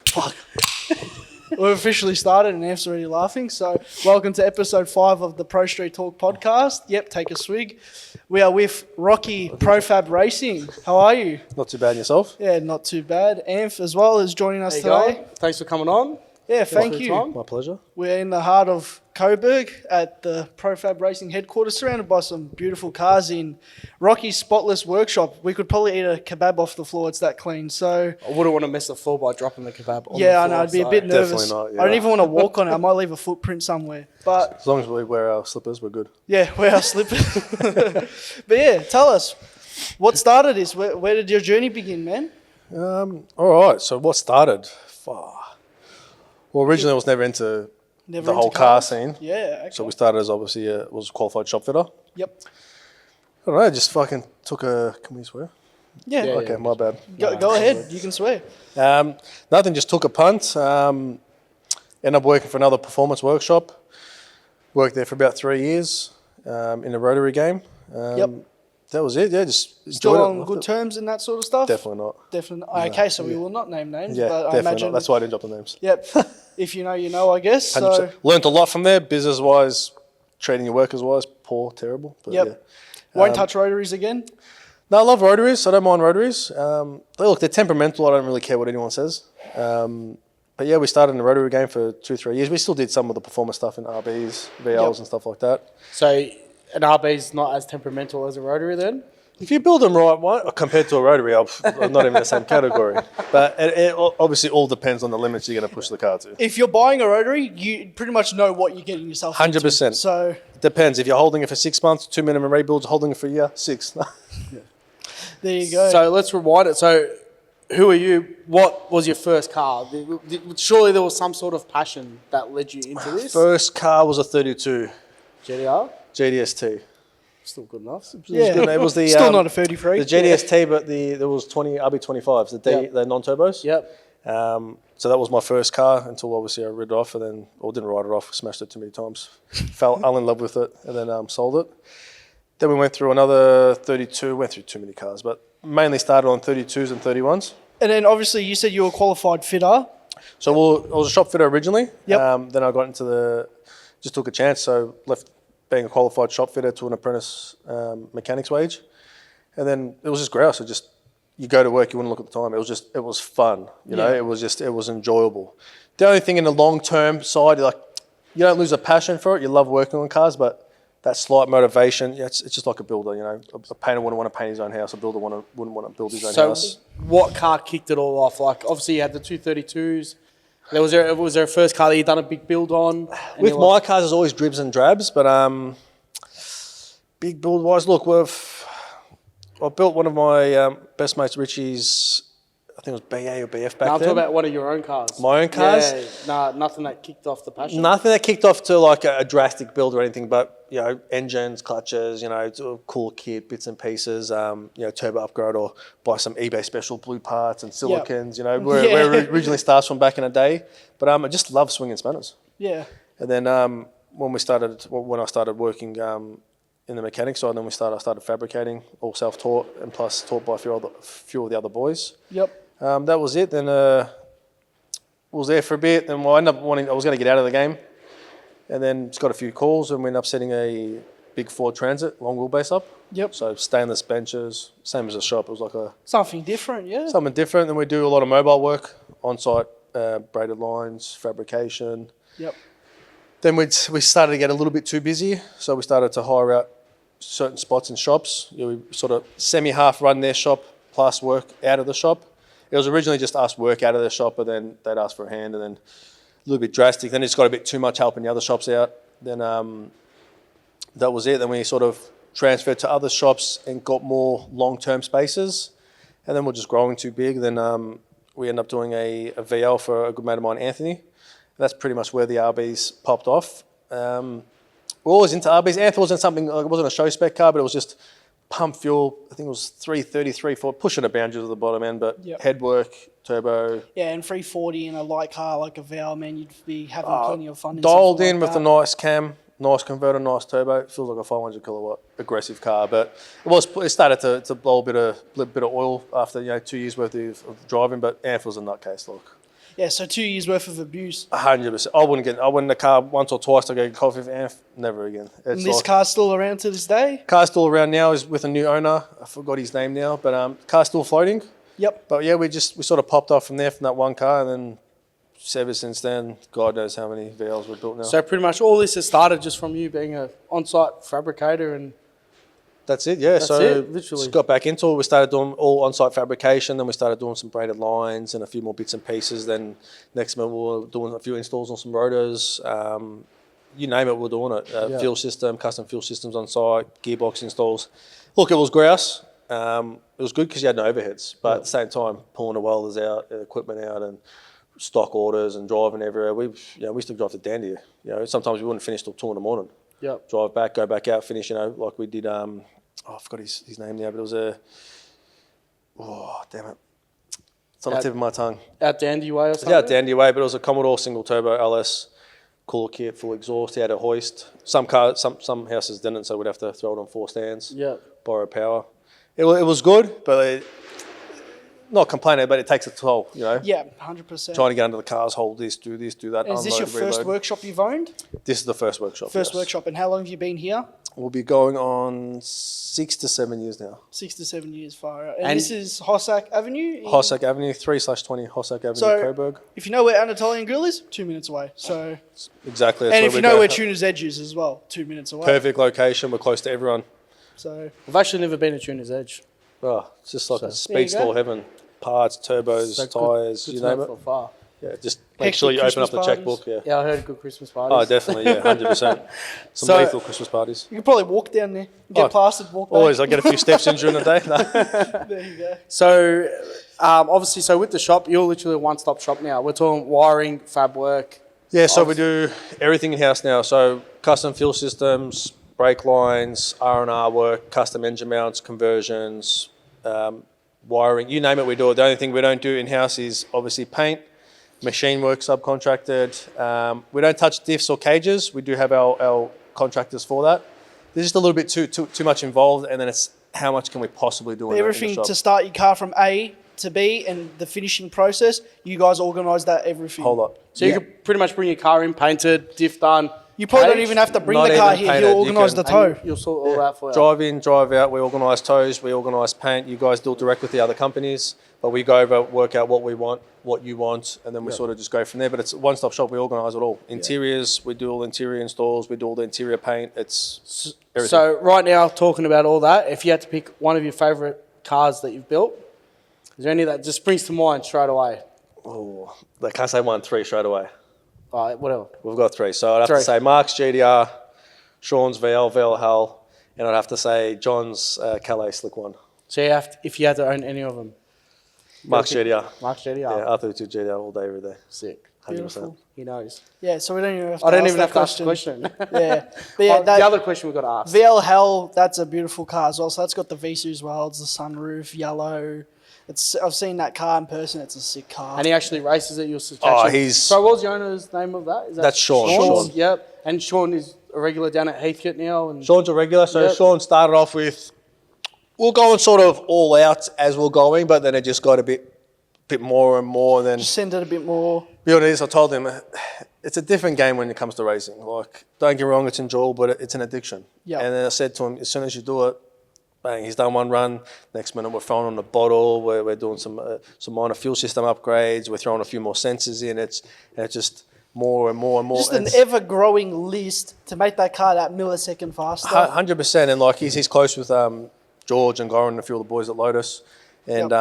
Fuck. We've officially started and Amph's already laughing. So welcome to episode 5 of the Prostreet Talk Podcast. Yep, take a swig. We are with Rocky Profab Racing. How are you? Not too bad yourself? Yeah, not too bad. Amph as well is joining us today. Going. Thanks for coming on. Yeah, thank you. My pleasure. We're in the heart of Coburg at the Profab Racing headquarters, surrounded by some beautiful cars in Rocky's spotless workshop. We could probably eat a kebab off the floor. It's that clean. So I wouldn't want to mess the floor by dropping the kebab on the yeah, I floor, know. I'd be a bit nervous. Definitely not, yeah. I don't even want to walk on it. I might leave a footprint somewhere. But As long as we wear our slippers, we're good. yeah, wear our slippers. But yeah, tell us, what started this? Where did your journey begin, man? All right, so what started? Well, originally I was never into the whole car scene. Yeah, okay. So we started as obviously was a qualified shop fitter. Yep. I don't know, just fucking took a... Can we swear? Yeah. Okay, my bad. Go ahead. You can swear. Nothing, just took a punt. Ended up working for another performance workshop. Worked there for about 3 years in the rotary game. Yep. That was it, yeah, just Still enjoyed on it. good terms and that sort of stuff? Definitely not. Definitely. Okay, so we will not name names, Yeah, but I definitely imagine... not. That's why I didn't drop the names. Yep. If you know, you know, I guess. 100%. So, Learned a lot from there, business-wise, treating your workers-wise, poor, terrible. But yep. yeah. Won't touch rotaries again? No, I love rotaries. I don't mind rotaries. Look, they're temperamental. I don't really care what anyone says. But yeah, we started in the rotary game for 2-3 years. We still did some of the performance stuff in RBs, VLs and stuff like that. So an RB is not as temperamental as a rotary then? If you build them right, compared to a rotary, I'm not even in the same category. But it obviously all depends on the limits you're going to push the car to. If you're buying a rotary, you pretty much know what you're getting yourself into. 100%. So Depends. If you're holding it for 6 months, 2 minimum rebuilds, holding it for a year, 6. there you go. So let's rewind it. So who are you? What was your first car? Surely there was some sort of passion that led you into this? First car was a 32 GDR? GDST. Still good enough. Yeah. It was the Still not a 33. the GDST, but there was 20 RB25s, the non-turbos. Yep. So that was my first car until obviously I rid it off didn't ride it off, smashed it too many times, fell in love with it, and then sold it. Then we went through another 32, went through too many cars, but mainly started on 32s and 31s. And then obviously you said you were a qualified fitter. So I was a shop fitter originally. Yep. Then I got into just took a chance, so left being a qualified shop fitter to an apprentice mechanic's wage. And then it was just grouse. So just, you go to work, you wouldn't look at the time. It was fun, you know, it was enjoyable. The only thing in the long-term side, you don't lose a passion for it. You love working on cars, but that slight motivation, it's just like a builder, you know. A painter wouldn't want to paint his own house. A builder wouldn't want to build his own house. So what car kicked it all off? Like, obviously you had the 232s. Was there a first car that you done a big build on? With my cars, there's always dribs and drabs, but big build wise, look, I built one of my best mates, Richie's. I think it was BA or BF back then. I'm talking about one of your own cars. My own cars? Yeah, nothing that kicked off the passion. Nothing that kicked off to like a drastic build or anything, but you know, engines, clutches, you know, cool kit, bits and pieces, you know, turbo upgrade or buy some eBay special blue parts and silicons, you know, where it originally starts from back in the day. But I just love swinging spanners. Yeah. And then when I started working in the mechanic side, then I started fabricating, all self-taught and plus taught by a few of the other boys. Yep. That was it. Then was there for a bit. Then I was going to get out of the game, and then just got a few calls, and we ended up setting a big Ford Transit long wheelbase up. Yep. So stainless benches, same as a shop. It was like something different, yeah. something different. Then we do a lot of mobile work on site, braided lines, fabrication. Yep. Then we started to get a little bit too busy, so we started to hire out certain spots in shops. You know, we sort of semi-half run their shop plus work out of the shop. It was originally just us work out of the shop, but then they'd ask for a hand, and then a little bit drastic. Then it just got a bit too much helping the other shops out. Then that was it. Then we sort of transferred to other shops and got more long-term spaces. And then we're just growing too big. Then we ended up doing a VL for a good mate of mine, Anthony. And that's pretty much where the RBs popped off. We're always into RBs. Anthony wasn't something, it wasn't a show spec car, but it was just pump fuel. I think it was 333 for pushing the boundaries of the bottom end, but head work, turbo. Yeah, and 340 in a light car like a VL, man, you'd be having plenty of fun. Dialed in with a nice cam, nice converter, nice turbo. It feels like a 500 kilowatt aggressive car, but it started to blow a bit of oil after 2 years worth of driving. But Amph was a nutcase, look. Yeah, so 2 years worth of abuse. 100%. I wouldn't in the car once or twice to go get coffee for Anf. Never again. And this car's still around to this day? Car's still around now, is with a new owner. I forgot his name now, but car's still floating. Yep. But yeah, we sort of popped off from there from that one car, and then ever since then, God knows how many VLs we've built now. So pretty much all this has started just from you being an on-site fabricator and... That's it, yeah. That's it, literally. Just got back into it. We started doing all on-site fabrication. Then we started doing some braided lines and a few more bits and pieces. Then next month we were doing a few installs on some rotors. You name it, we're doing it. Fuel system, custom fuel systems on site, gearbox installs. Look, it was grouse. It was good because you had no overheads. But at the same time, pulling the welders out, equipment out, and stock orders and driving everywhere. We used to drive to Dandy. Sometimes we wouldn't finish till 2 a.m. Yep. Drive back, go back out, finish. Like we did. I forgot his name now, but it was damn it. It's on the tip of my tongue. Out Dandy Way or something? Yeah, out Dandy Way, but it was a Commodore single turbo LS, cooler kit, full exhaust. He had a hoist. Some houses didn't, so we'd have to throw it on 4 stands. Yeah. Borrow power. It was good, but not complaining, but it takes a toll, Yeah, 100%. Trying to get under the cars, hold this, do that. And is this your first workshop you've owned? This is the first workshop. First yes. workshop, and how long have you been here? We'll be going on 6 to 7 years now. 6 to 7 years, far out. And this is Hossack Avenue? Hossack Avenue, 3/20 Hossack Avenue, Coburg. If you know where Anatolian Grill is, 2 minutes away. So exactly. And if you know where Tuner's Edge is as well, 2 minutes away. Perfect location. We're close to everyone. So I've actually never been to Tuner's Edge. Oh, it's just like a speed store heaven. Parts, turbos, tyres, you name it. Far. Yeah, just make sure you open up the checkbook. Yeah, I heard good Christmas parties. Oh, definitely, yeah, 100%. Some lethal Christmas parties. you can probably walk down there, get plastered, walk back. Always, I get a few steps in during the day. No. There you go. So, obviously, with the shop, you're literally a one-stop shop now. We're talking wiring, fab work. Yeah, so we do everything in-house now. So custom fuel systems, brake lines, R&R work, custom engine mounts, conversions, wiring, you name it, we do it. The only thing we don't do in-house is obviously paint, machine work subcontracted. We don't touch diffs or cages. We do have our contractors for that. There's just a little bit too much involved, and then it's how much can we possibly do in the Everything shop. to start your car from A to B and the finishing process, you guys organise that everything. Whole lot. So you could pretty much bring your car in, painted, diff done. You probably don't cage, even have to bring Not the car even here. painted, He'll you organise the can- tow. You'll sort all that for you. Drive in, drive out. We organise tows. We organise paint. You guys deal direct with the other companies, but we go over, work out what we want, what you want, and then we sort of just go from there. But it's a one-stop shop. We organise it all. Interiors, we do all interior installs. We do all the interior paint. It's everything. So right now, talking about all that, if you had to pick one of your favourite cars that you've built, is there any that just springs to mind straight away? Oh, I can't say 1, 3 straight away. Whatever. We've got 3. So I'd have to 3. say Mark's GDR, Sean's VL Hull, and I'd have to say John's Calais Slick One. So you have to, if you had to own any of them, Mark's GDR. Mark's GDR. Yeah, R32 GDR all day, every day. Sick. 100%. Beautiful. He knows. Yeah, so we don't even have to I don't ask even that have to ask the question. question. Yeah. But yeah, The other question we've got to ask. VL Hell, that's a beautiful car as well. So that's got the Visu as well. It's the sunroof, yellow. I've seen that car in person. It's a sick car. And he actually races at your he's- So what was the owner's name of that? Is that That's Sean. Sean. Yep. And Sean is a regular down at Heathcote now. And Sean's a regular. So Yep. Sean started off with, we're going sort of all out as we're going, but then it just got a bit more and more. And then, Just send it a bit more. be honest, I told him, it's a different game when it comes to racing. Like, don't get me wrong, it's enjoyable, but it's an addiction. Yeah. And then I said to him, as soon as you do it, bang, he's done one run. Next minute, we're throwing on the bottle. We're doing some minor fuel system upgrades. We're throwing a few more sensors in. It's just more and more and more. Just an ever-growing list to make that car that millisecond faster. 100%. And like he's close with George and Goran and a few of the boys at Lotus. And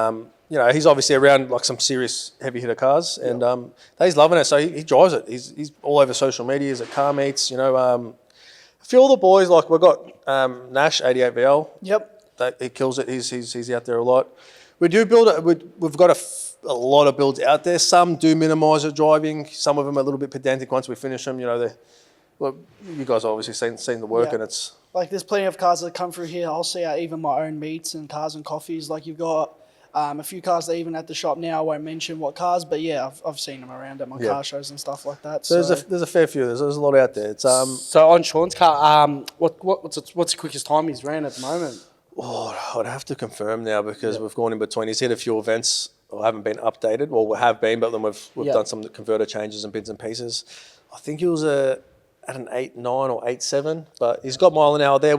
he's obviously around like some serious heavy hitter cars, and he's loving it. So he drives it. He's all over social media. He's at car meets. A few of the boys, like we've got Nash 88VL. Yep. He kills it. He's out there a lot. We do build it. We've got a lot of builds out there. Some do minimise the driving. Some of them are a little bit pedantic. Once we finish them, well, you guys have obviously seen the work, and it's like there's plenty of cars that come through here. I'll see at even my own meets and cars and coffees. Like you've got a few cars that even at the shop now. I won't mention what cars, but yeah, I've seen them around at my car shows and stuff like that. So there's a fair few. There's a lot out there. It's So on Sean's car, what's the quickest time he's ran at the moment? Oh, I'd have to confirm now because we've gone in between. He's hit a few events or haven't been updated. Well, we have been, but then we've Yeah. done some converter changes and bits and pieces. I think he was at an 8.9 or 8.7, but he's got mile an hour there.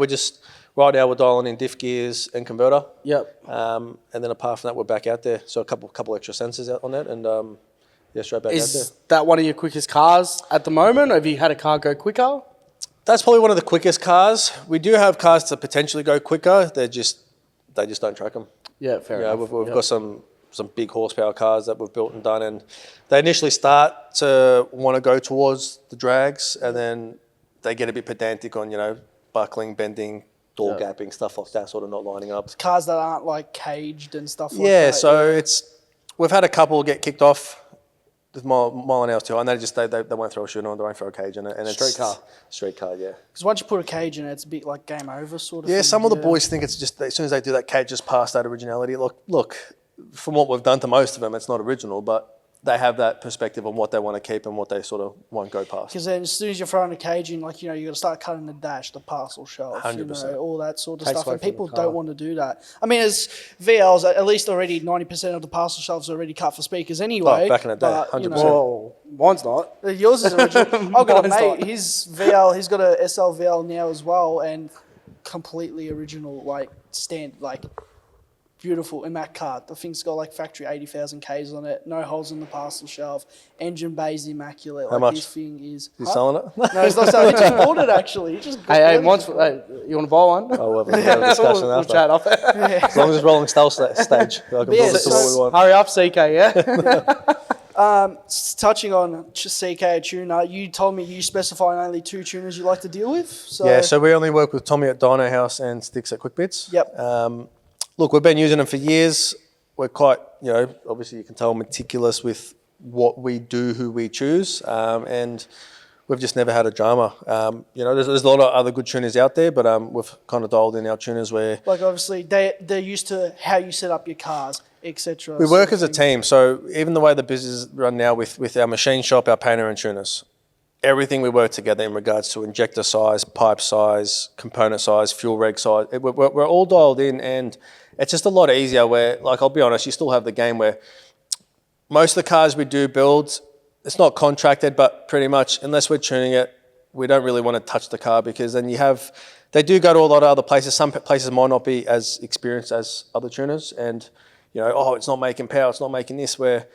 Right now we're dialing in diff gears and converter. Yep. And then apart from that, we're back out there. So a couple extra sensors out on that, and straight back out there. Is that one of your quickest cars at the moment, or have you had a car go quicker? That's probably one of the quickest cars. We do have cars to potentially go quicker. They just don't track them. Yeah, fair Yeah, enough. we've got some big horsepower cars that we've built and done, and they initially start to want to go towards the drags, and then they get a bit pedantic on buckling, bending, door gapping, stuff like that, sort of not lining up. Cars that aren't like caged and stuff like that. Yeah, so we've had a couple get kicked off with mile an hour too, and they won't throw a shooter on, they won't throw a cage in it, and Street car. Street car, yeah. Because once you put a cage in it, it's a bit like game over sort of Yeah, thing. some of the boys think it's just as soon as they do that cage, just past that originality. Look, from what we've done to most of them, it's not original, but they have that perspective on what they want to keep and what they sort of won't go past. Because then as soon as you're throwing a cage in, like, you got to start cutting the dash, the parcel shelf, 100%. all that sort of Takes stuff. away And from people the car. don't want to do that. I mean, as VLs, at least already 90% of the parcel shelves are already cut for speakers anyway. Oh, back in the day, but, 100%. Whoa, mine's not. Yours is original. I've got a Mine's mate, not. his VL, he's got a SL VL now as well, and completely original, like, beautiful in that car. The thing's got like factory 80,000 Ks on it, no holes in the parcel shelf, engine bay's immaculate. How like much? This thing is. You selling it? No, it's not selling. He just bought it actually. He just Hey, bought it. you want to buy one? Oh, we'll have a discussion We'll after. chat off it. As long as it's rolling stealth stage, I can Yeah, build it to what we want. Hurry up, CK, yeah? Touching on CK tuner, you told me you specify only 2 tuners you like to deal with. So, Yeah, so we only work with Tommy at Dyno House and Sticks at Quick Bits. Yep. Look, we've been using them for years. We're quite, obviously you can tell, meticulous with what we do, who we choose, and we've just never had a drama. There's a lot of other good tuners out there, but we've kind of dialed in our tuners where like obviously they're used to how you set up your cars, etc. we work as a team. So even the way the business is run now with our machine shop, our painter and tuners, everything we work together in regards to injector size, pipe size, component size, fuel reg size. We're all dialed in, and it's just a lot easier where, like, I'll be honest, you still have the game where most of the cars we do build, it's not contracted, but pretty much unless we're tuning it, we don't really want to touch the car, because then they do go to a lot of other places. Some places might not be as experienced as other tuners, and it's not making power, it's not making this, where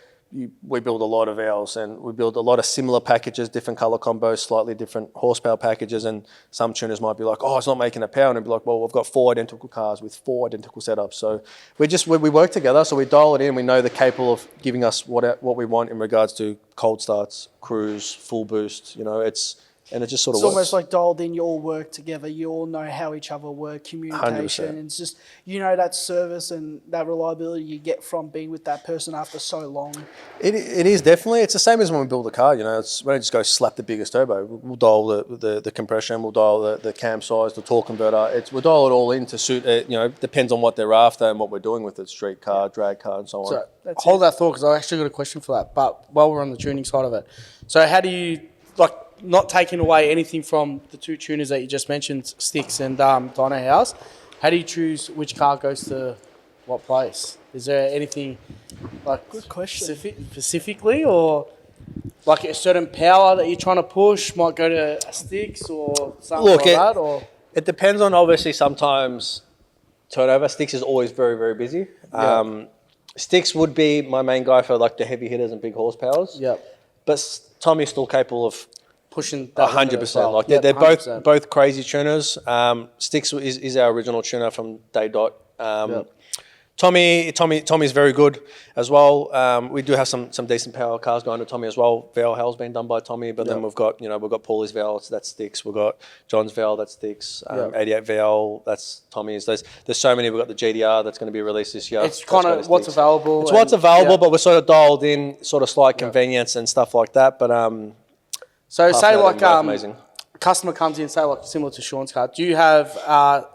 we build a lot of ours, and we build a lot of similar packages, different color combos, slightly different horsepower packages, and some tuners might be like, oh, it's not making a power, and it'd be like, well, we've got 4 identical cars with 4 identical setups. So we work together, so we dial it in, we know they're capable of giving us what we want in regards to cold starts, cruise, full boost, and it just sort of It's works. almost like dialed in. You all work together. You all know how each other work. Communication. 100%. It's just that service and that reliability you get from being with that person after so long. It is definitely. It's the same as when we build a car. We don't just go slap the biggest turbo. We'll dial the compression. We'll dial the cam size, the torque converter. We'll dial it all in to suit it. Depends on what they're after and what we're doing with it. Street car, drag car, and so on. So That's hold that thought, because I actually got a question for that. But while we're on the tuning side of it, so how do you, not taking away anything from the 2 tuners that you just mentioned, Sticks and Dyno House, how do you choose which car goes to what place? Is there anything Good question. specifically, or like a certain power that you're trying to push might go to a Sticks or something like that? Or It depends on, obviously, sometimes turnover. Sticks is always very, very busy. Yeah. Sticks would be my main guy for like the heavy hitters and big horsepowers. Yep. But Tommy's still capable of Pushing that 100%. Like Yep, they're 100%. both crazy tuners. Sticks is our original tuner from day dot. Yep. Tommy's very good as well. We do have some decent power cars going to Tommy as well. Val Hell's been done by Tommy, but then we've got Paulie's Val, that's Sticks. We've got John's Val, that's Sticks. 88 Val, that's Tommy's. There's so many. We've got the GDR that's going to be released this year. It's kind of what's available. It's what's available, but we're sort of dialed in, sort of slight convenience and stuff like that. But So say like amazing. customer comes in, say like similar to Sean's car. Do you have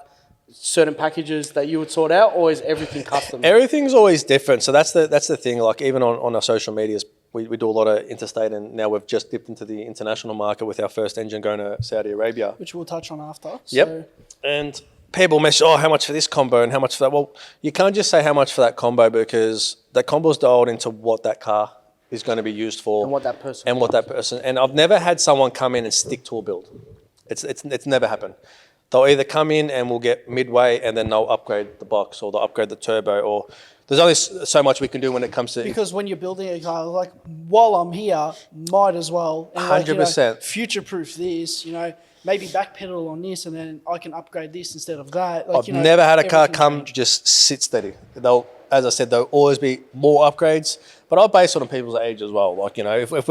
certain packages that you would sort out, or is everything custom? Everything's always different. So that's the thing. Like even on our social medias, we do a lot of interstate, and now we've just dipped into the international market with our first engine going to Saudi Arabia. Which we'll touch on after. Yep. So, And people message, how much for this combo and how much for that? Well, you can't just say how much for that combo because that combo is dialed into what that car is going to be used for. And what that person. And I've never had someone come in and stick to a build. It's never happened. They'll either come in and we'll get midway and then they'll upgrade the box or they'll upgrade the turbo, or there's only so much we can do when it comes to... Because when you're building a car, like, while I'm here, might as well. And 100%. Future-proof this, maybe backpedal on this and then I can upgrade this instead of that. I've never had a car come just sit steady. As I said, there'll always be more upgrades, but I'll base it on people's age as well. Like, if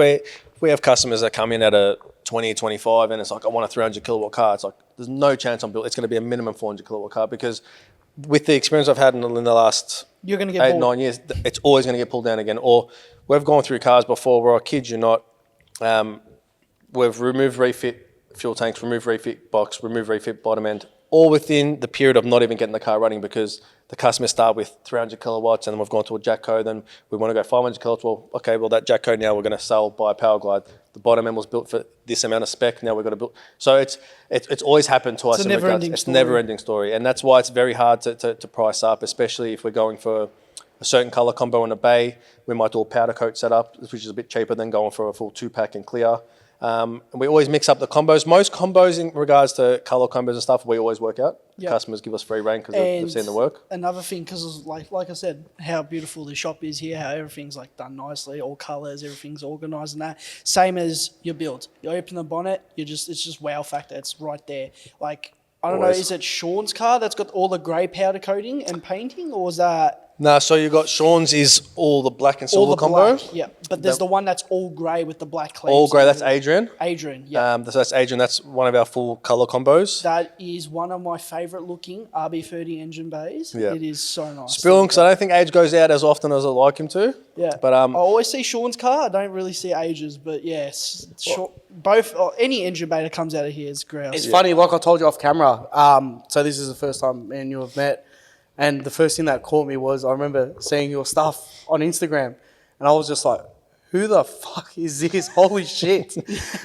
we have customers that come in at a 20, 25 and it's like, I want a 300 kilowatt car, it's like, there's no chance I'm built. It's going to be a minimum 400 kilowatt car because with the experience I've had in the last You're going to get 9 years, it's always going to get pulled down again. Or we've gone through cars before where, I kid you not, we've removed refit fuel tanks, removed refit box, removed refit bottom end, all within the period of not even getting the car running because the customer started with 300 kilowatts and then we've gone to a jack code, then we want to go 500 kilowatts. Well, okay, that jack code now we're going to sell by Power Glide. The bottom end was built for this amount of spec, now we've got to build. So it's always happened to us. It's a never-ending story. And that's why it's very hard to price up, especially if we're going for a certain colour combo in a bay. We might do a powder coat setup, which is a bit cheaper than going for a full 2-pack in clear. And we always mix up the combos. Most combos in regards to colour combos and stuff, we always work out. Yep. Customers give us free rein because they've seen the work. Another thing, because like I said, how beautiful the shop is here, how everything's like done nicely, all colours, everything's organised and that. Same as your build. You open the bonnet, it's just wow factor. It's right there. Like, I don't know, is it Sean's car that's got all the grey powder coating and painting, or is that... No, so you got Sean's is all the black and silver combo. Black, yeah, but there's the one that's all grey with the black clamps. All grey, that's Adrian. Adrian, yeah. So that's Adrian, that's one of our full colour combos. That is one of my favourite looking RB30 engine bays. Yeah. It is so nice. Spill because I don't think Age goes out as often as I like him to. Yeah, but I always see Sean's car. I don't really see Age's, but yes, both any engine bay that comes out of here is grouse. It's funny, like I told you off camera. So this is the first time me and you have met. And the first thing that caught me was I remember seeing your stuff on Instagram and I was just like, who the fuck is this? Holy shit.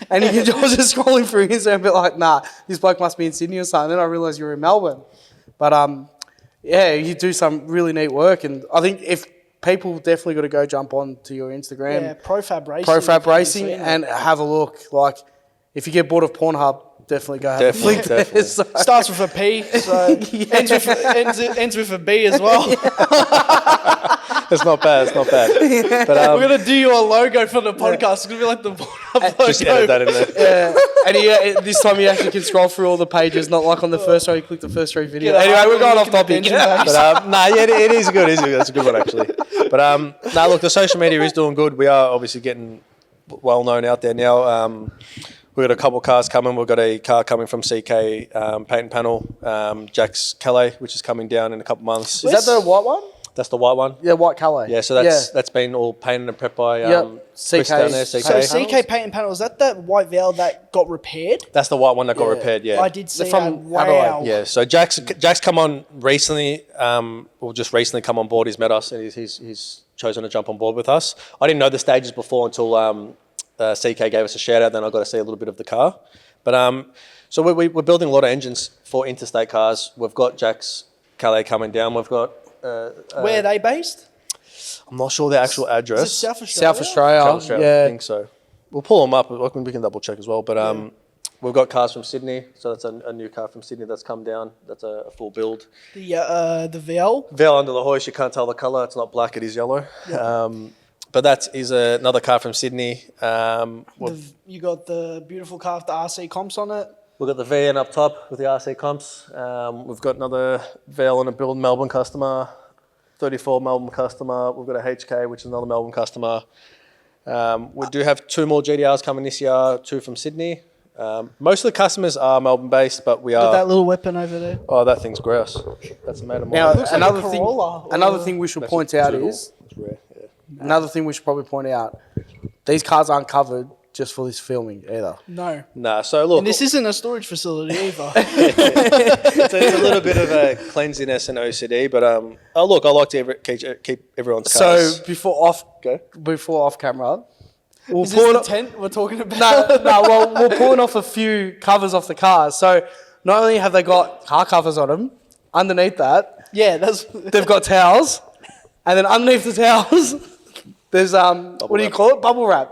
And I was just scrolling through Instagram and be like, nah, this bloke must be in Sydney or something. And then I realised you were in Melbourne. But yeah, you do some really neat work. And I think if people definitely got to go jump on to your Instagram. Yeah, Profab Racing. Profab Racing and have a look. Like, if you get bored of Pornhub, definitely go have a flick there. So. Starts with a P, so ends with a B as well. It's not bad. Yeah. But, we're going to do your logo for the podcast. It's going to be like the Pornhub logo. Just edit that in there. Yeah. And this time you actually can scroll through all the pages, not like on the first row, you click the first row video. Anyway, we're going off topic. But it is good. That's a good one, actually. But look, the social media is doing good. We are obviously getting well known out there now. We've got a couple of cars coming. We've got a car coming from CK Paint and Panel, Jack's Calais, which is coming down in a couple of months. Is that the white one? That's the white one. Yeah, white Calais. Yeah, so that's been all painted and prepped by Chris down there, CK. So CK Paint and Panel, is that the white valve that got repaired? That's the white one that got repaired, yeah. I did see from that. Adelaide. Wow. Yeah, so Jack's come on recently, just recently come on board. He's met us and he's chosen to jump on board with us. I didn't know the stages before until... CK gave us a shout out, then I got to see a little bit of the car. But so we're building a lot of engines for interstate cars. We've got Jack's Calais coming down. We've got where are they based? I'm not sure their actual address. Is it South Australia? South Australia. Yeah. I think so. We'll pull them up. We can double check as well. But we've got cars from Sydney. So that's a new car from Sydney that's come down. That's a full build. The VL? VL under the hoist. You can't tell the colour. It's not black. It is yellow. Yeah. But that is another car from Sydney. You got the beautiful car with the RC comps on it. We've got the VN up top with the RC comps. We've got another VL on a build Melbourne customer, 34 Melbourne customer. We've got a HK, which is another Melbourne customer. We do have 2 more GDRs coming this year, 2 from Sydney. Most of the customers are Melbourne based, but we are... Got that little weapon over there. Oh, that thing's gross. That's a mate of mine. Now, like another thing we should point out is... It's rare, yeah. Another thing we should probably point out, these cars aren't covered just for this filming either. No. Nah, so look... And this isn't a storage facility either. It's a little bit of a cleanliness and OCD, but I like to keep everyone's cars... So before off camera... Is this the tent we're talking about? Well, we're pulling off a few covers off the cars. So not only have they got car covers on them, underneath that, Yeah, that's they've got towels, and then underneath the towels, there's what do you call it? Bubble wrap.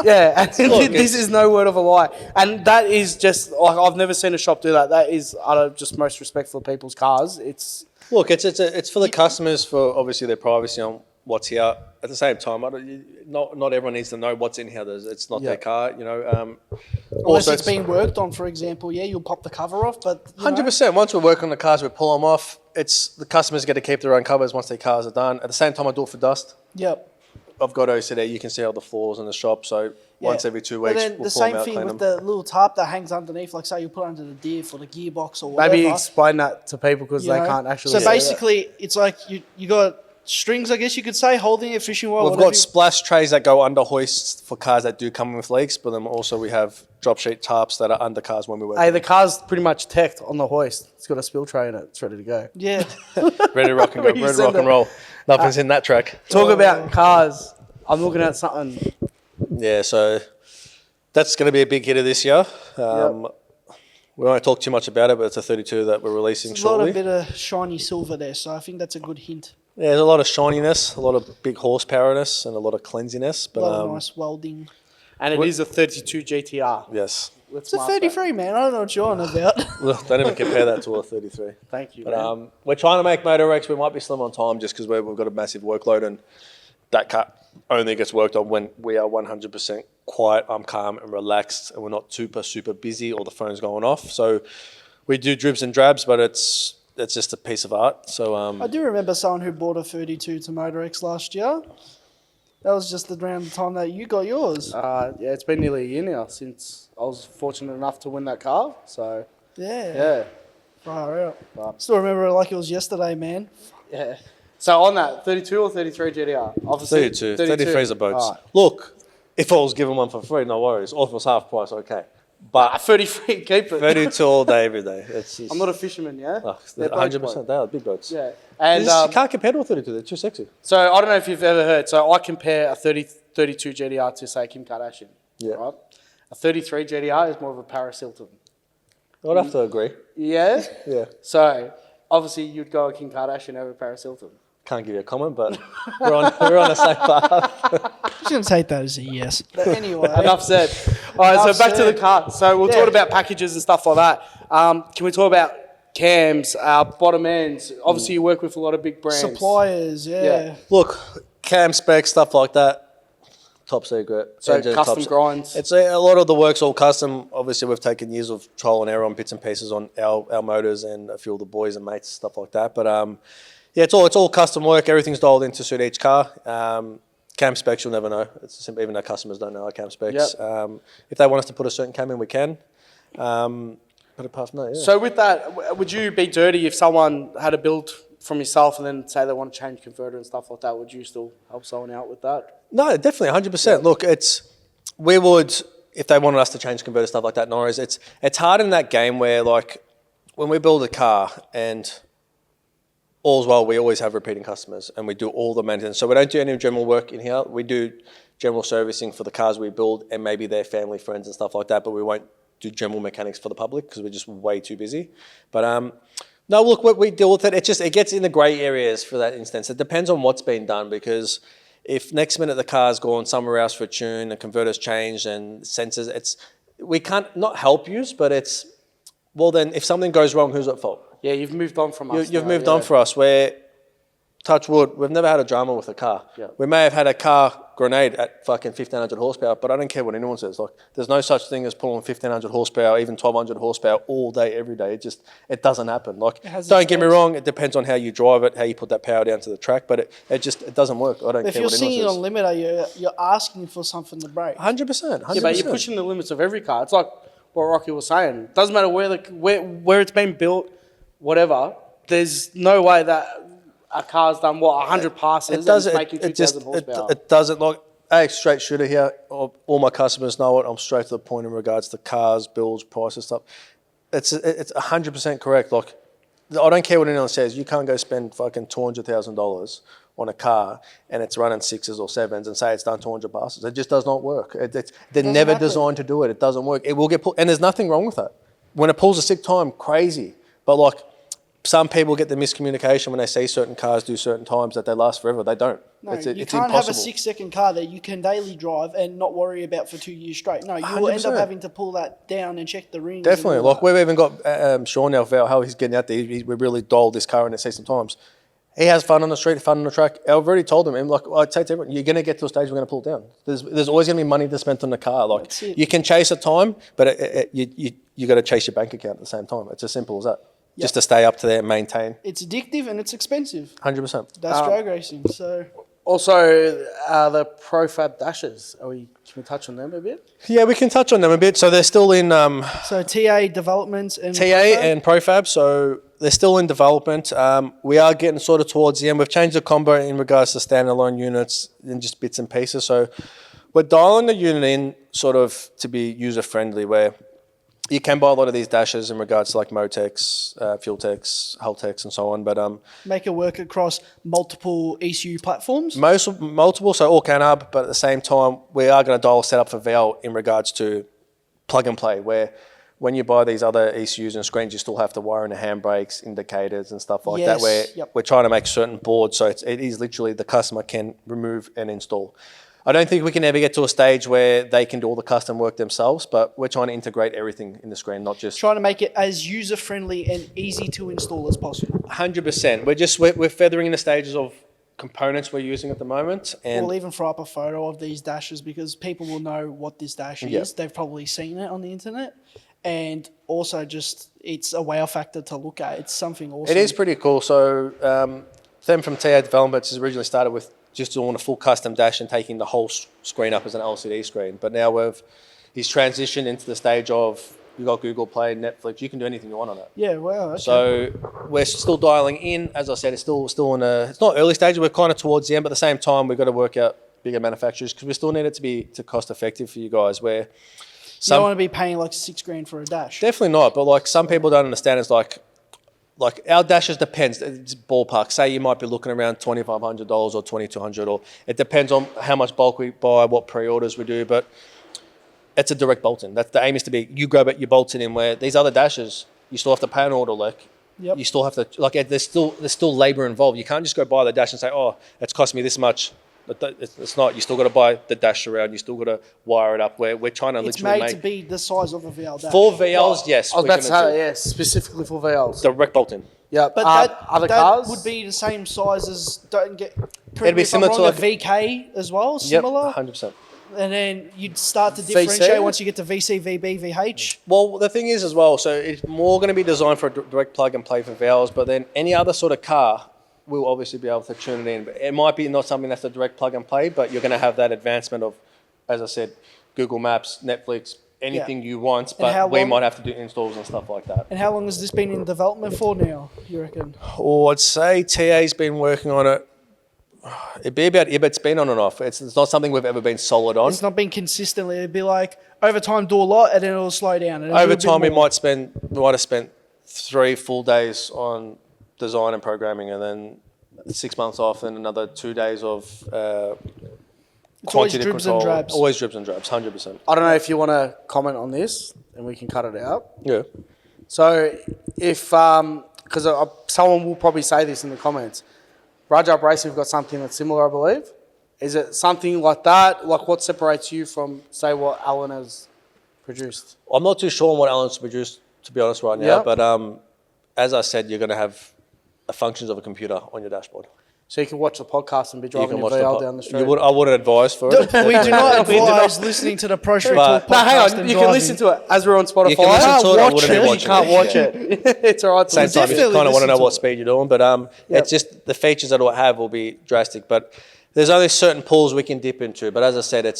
Yeah, and this is no word of a lie, and that is just like I've never seen a shop do that. That is just most respectful of people's cars. It's for the customers, for obviously their privacy on what's here. At the same time, not everyone needs to know what's in here. It's not their car, you know. unless it's been worked on, for example. Yeah, you'll pop the cover off, but 100%. Once we work on the cars, we pull them off. It's the customers get to keep their own covers once their cars are done. At the same time, I do it for dust. Yep. I've got OCD. You can see all the floors in the shop. So once every 2 weeks, But then we'll the pull them same out, thing clean with them. the little tarp that hangs underneath, like say you put under the diff or the gearbox or whatever. maybe explain that to people because you they know? can't actually. So see that. basically, it's like you got strings, I guess you could say, holding it, fishing wire. We've whatever got splash trays that go under hoists for cars that do come with leaks, but then also we have drop sheet tarps that are under cars when we work. Hey, the car's pretty much teched on the hoist. It's got a spill tray in it. It's ready to go. Yeah. Ready to rock and go, When you ready to send rock and it. roll. Nothing's in that track. Talk about cars. I'm looking at something. Yeah, so that's going to be a big hitter this year. We won't talk too much about it, but it's a 32 that we're releasing There's a lot shortly. of bit of shiny silver there, so I think that's a good hint. Yeah, there's a lot of shininess, a lot of big horsepowerness, and a lot of cleansiness. A But lot of nice welding. And it is a 32 GTR. yes, Let's It's a mark that. 33, man. I don't know what you're on about. look, don't even compare that to a 33. Thank you, But man. we're trying to make motor wrecks. We might be slim on time just because we've got a massive workload, and that car only gets worked on when we are 100% quiet, calm and relaxed, and we're not super busy or the phone's going off. So we do dribs and drabs, but it's just a piece of art. So I do remember someone who bought a 32 to Motor X last year. That was just around the time that you got yours. Yeah, it's been nearly a year now since I was fortunate enough to win that car. So, Yeah. yeah. Far out. But- Still remember it like it was yesterday, man. Yeah. So on that, 32 or 33 GTR? Obviously, 32. 33 is a boat. Alright. Look, if I was given one for free, no worries. Or if it was half price, okay. But 33, keep it. 32 all day, every day. It's just, I'm not a fisherman, yeah? oh, They're boats, 100%. They are big boats. Yeah. And You can't compare to a 32. They're too sexy. so I don't know if you've ever heard. So I compare a 32 GTR to, say, Kim Kardashian. Yeah. Right? A 33 GTR is more of a Paris Hilton. I'd have to agree. Yeah? Yeah. So obviously you'd go a Kim Kardashian over Paris Hilton. Can't give you a comment, but we're on the same path. I'm just going to take that as a yes. But anyway. Enough said. All right, Enough so back to said. the car. So we'll Yeah. talk about packages and stuff like that. Can we talk about cams, bottom ends? Obviously, you work with a lot of big brands. Suppliers, yeah. Yeah. Look, cam specs, stuff like that, top secret. So Engine, custom top se- grinds. It's a lot of the work's all custom. Obviously, we've taken years of trial and error on bits and pieces on our motors and a few of the boys and mates, stuff like that. But yeah, it's all custom work. Everything's dialed in to suit each car. Cam specs, you'll never know. It's simple, even our customers don't know our cam specs. Yep. If they want us to put a certain cam in, we can. But apart from that, yeah. So with that, would you be dirty if someone had a build from yourself and then say they want to change converter and stuff like that? Would you still help someone out with that? No, definitely, 100%. Look, we would, if they wanted us to change converter, stuff like that, no worries. It's hard in that game where, like, when we build a car and all's well, we always have repeating customers and we do all the maintenance. So we don't do any general work in here. We do general servicing for the cars we build and maybe their family, friends and stuff like that, but we won't do general mechanics for the public because we're just way too busy. But no, look, what we deal with it, it gets in the grey areas for that instance. It depends on what's been done because if next minute the car's gone somewhere else for a tune, the converter's changed and sensors, we can't not help you, but well then if something goes wrong, who's at fault? Yeah, you've moved on from us. You've now, moved yeah. on for us where, touch wood, we've never had a drama with a car. Yeah. We may have had a car grenade at fucking 1,500 horsepower, but I don't care what anyone says. Like, there's no such thing as pulling 1,500 horsepower, even 1,200 horsepower all day, every day. It doesn't happen. Like, has don't its get me specs. wrong, it depends on how you drive it, how you put that power down to the track, but it doesn't work. I don't If care you're what seeing it anyone on says. limiter, you're asking for something to break. 100%. Yeah, but you're pushing the limits of every car. It's like what Rocky was saying. Doesn't matter where it's been built, whatever. There's no way that a car's done 100 passes It doesn't. and it's making 2,000 horsepower. It doesn't. Like, straight shooter here. All my customers know it. I'm straight to the point in regards to cars, bills, prices, stuff. It's 100% correct. Like, I don't care what anyone says. You can't go spend fucking $200,000 on a car and it's running 6s or 7s and say it's done 200 passes. It just does not work. They're never happen. designed to do it. It doesn't work. It will get put, and there's nothing wrong with that. when it pulls a stick time, crazy. But like some people get the miscommunication when they see certain cars do certain times that they last forever. They don't. No, it's you can't impossible. have a 6-second car that you can daily drive and not worry about for 2 years straight. No, you will end up 100%. having to pull that down and check the rings. Definitely. and all Like that. we've even got Sean now, how he's getting out there. We really dialed this car in at sometimes. He has fun on the street, fun on the track. I've already told him, like I say to everyone, you're going to get to a stage we're going to pull it down. There's always going to be money to spend on the car. Like That's it. you can chase a time, but you got to chase your bank account at the same time. It's as simple as that. Yep. Just to stay up to there and maintain. It's addictive and it's expensive. 100%. That's drag racing. So Also, the Profab dashes. Can we touch on them a bit? Yeah, we can touch on them a bit. So they're still in so TA developments and TA Profab? and Profab. So they're still in development. We are getting sort of towards the end. We've changed the combo in regards to standalone units and just bits and pieces. So we're dialing the unit in sort of to be user friendly, where you can buy a lot of these dashes in regards to like Motex, Fueltex, Hulltex, and so on. But make it work across multiple ECU platforms. multiple, so all can hub. But at the same time, we are going to dial a setup for VL in regards to plug and play, where when you buy these other ECUs and screens, you still have to wire in the handbrakes, indicators, and stuff like that. Yes, Where yep. we're trying to make certain boards, so it is literally the customer can remove and install. I don't think we can ever get to a stage where they can do all the custom work themselves, but we're trying to integrate everything in the screen, not just Trying to make it as user friendly and easy to install as possible. 100%. We're feathering in the stages of components we're using at the moment, and We'll even throw up a photo of these dashes because people will know what this dash is. Yeah. They've probably seen it on the internet. And also just, it's a wow factor to look at. It's something awesome. it is pretty cool. So them from TA Developments has originally started with just doing a full custom dash and taking the whole screen up as an LCD screen. But now he's transitioned into the stage of, you've got Google Play, Netflix, you can do anything you want on it. Yeah, wow. Okay. So we're still dialing in. As I said, it's still in it's not early stage, we're kind of towards the end, but at the same time, we've got to work out bigger manufacturers because we still need it to be cost effective for you guys, where you don't want to be paying like $6,000 for a dash. definitely not, but like some people don't understand, it's like our dashes depends. It's ballpark. Say you might be looking around $2,500 or $2,200, or it depends on how much bulk we buy, what pre-orders we do. But it's a direct bolt in. That's the aim is to be you grab it, you bolt it in. Where these other dashes, you still have to pay an order lick. Yep. You still have to there's still labour involved. You can't just go buy the dash and say, oh, it's cost me this much. But it's not. You still got to buy the dash around. You still got to wire it up. Where we're trying to It's literally made make to be the size of a VL dash. for VLs. Yes, I was we're about to gonna say, do yeah, specifically for VLs. direct bolt in. Yeah, But other that cars would be the same size as, don't get, It'd be similar to a like VK as well, similar. Yep, 100%. And then you'd start to differentiate VC? once you get to VC, VB, VH. Well, the thing is as well, so it's more going to be designed for a direct plug and play for valves, but then any other sort of car will obviously be able to tune it in. But it might be not something that's a direct plug and play, but you're going to have that advancement of, as I said, Google Maps, Netflix, anything you want, how but we long- might have to do installs and stuff like that. And how long has this been in development for now, you reckon? Or I'd say TA's been working on it. It'd be about, it's been on and off. It's not something we've ever been solid on. It's not been consistently. It'd be like, over time, do a lot, and then it'll slow down. and it'll do Over a bit time, we more. might have spent 3 full days on design and programming, and then 6 months off, and another 2 days of It's always quantity dribs and control. drabs. Always dribs and drabs, 100%. I don't know if you want to comment on this, and we can cut it out. Yeah. So if, because someone will probably say this in the comments, Profab Racing have got something that's similar, I believe. Is it something like that? Like what separates you from, say, what Alan has produced? I'm not too sure on what Alan's produced, to be honest, right now. Yeah. But as I said, you're going to have the functions of a computer on your dashboard. So you can watch the podcast and be You driving can your watch VL down the street. I wouldn't advise for it. We do not We do advise listening to the Prostreet But- Talk podcast. No, hang on. and You can driving. listen to it as we're on Spotify. You can listen to it, I Watch wouldn't it. watch You can't it. watch it. It's all right. To Same listen time, you to. definitely kind of want to listen know to what it. speed you're doing. But it's just the features that it'll have will be drastic. But there's only certain pools we can dip into. But as I said,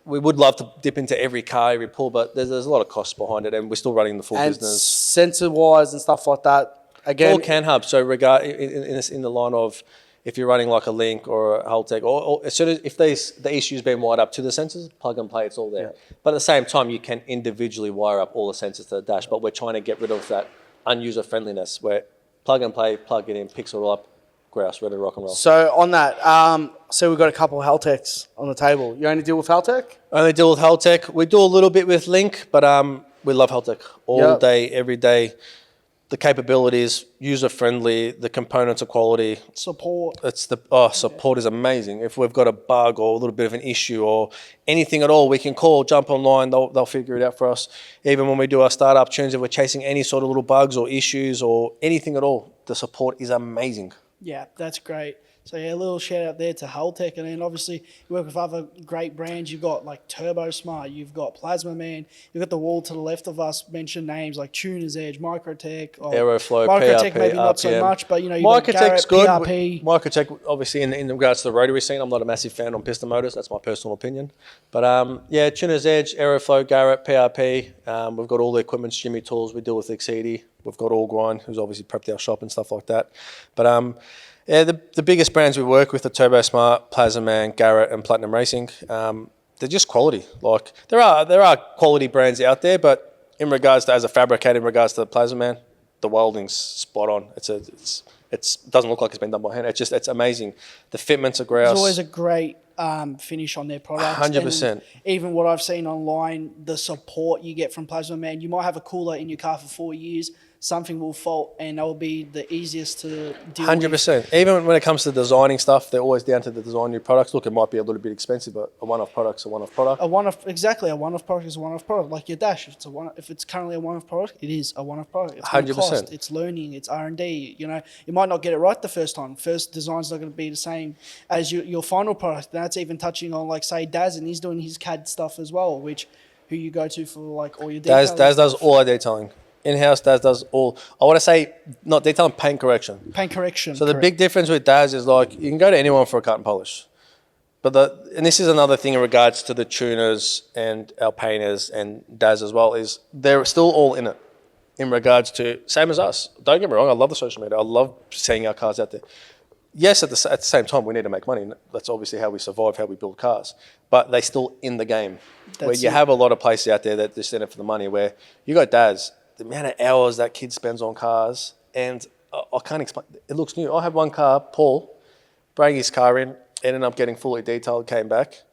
we would love to dip into every car, every pool, but there's a lot of costs behind it, and we're still running the full And business. sensor-wise and stuff like that. Again, All can hub. So in the line of if you're running like a Link or a Hulltech, or as soon as if the issue's been wired up to the sensors, plug and play, it's all there. Yeah. But at the same time, you can individually wire up all the sensors to the dash. But we're trying to get rid of that unuser friendliness where plug and play, plug it in, picks it all up, grouse, ready to rock and roll. so on that, so we've got a couple of Haltechs on the table. You only deal with Haltech? Only deal with Hulltech. We do a little bit with Link, but we love Haltech all day, every day. The capabilities, user-friendly, the components are quality. Support. Support is amazing. If we've got a bug or a little bit of an issue or anything at all, we can call, jump online, they'll figure it out for us. Even when we do our startup tunes, if we're chasing any sort of little bugs or issues or anything at all, the support is amazing. Yeah, that's great. So yeah, a little shout out there to Haltech, and then obviously you work with other great brands. You've got like Turbo Smart, you've got Plasma Man, you've got the wall to the left of us mentioned names like Tuner's Edge, Microtech, Aeroflow, Microtech PRP, maybe not RPM. so much, but you know, you've got Microtech's Garrett, good. PRP. Microtech, obviously, in regards to the rotary scene, I'm not a massive fan on piston motors. That's my personal opinion. But yeah, Tuner's Edge, Aeroflow, Garrett, PRP. We've got all the equipment, Jimmy Tools. We deal with Exceedy. We've got All Grind, who's obviously prepped our shop and stuff like that. But yeah, the biggest brands we work with are Turbo Smart, Plasma Man, Garrett, and Platinum Racing. They're just quality. Like there are quality brands out there, but in regards to as a fabricator, in regards to the Plasma Man, the welding's spot on. It doesn't look like it's been done by hand. It's amazing. The fitments are grouse. There's always a great finish on their products. 100%. And even what I've seen online, the support you get from Plasma Man, you might have a cooler in your car for 4 years, something will fault, and that will be the easiest to deal 100%. with. Even when it comes to designing stuff, they're always down to the design new products. Look, it might be a little bit expensive, but a one-off product's a one-off product. A one-off product is a one-off product. Like your dash, if it's currently a one-off product, it is a one-off product. It's 100%. cost, it's learning, it's R&D. You know, you might not get it right the first time. First design's not going to be the same as your final product. And that's even touching on, like, say, Daz, and he's doing his CAD stuff as well, who you go to for like all your detailing. Daz does all our detailing. In-house, Daz does all. I want to say, not detailing, paint correction. Paint correction. So the big difference with Daz is, like, you can go to anyone for a cut and polish. But and this is another thing in regards to the tuners and our painters and Daz as well, is they're still all in it in regards to, same as us. Don't get me wrong, I love the social media. I love seeing our cars out there. Yes, at the same time, we need to make money. That's obviously how we survive, how we build cars. But they're still in the game. Where you have a lot of places out there that just in it for the money, where you got Daz, the amount of hours that kid spends on cars, and I can't explain. It looks new. I had one car, Paul, bring his car in, ended up getting fully detailed, came back.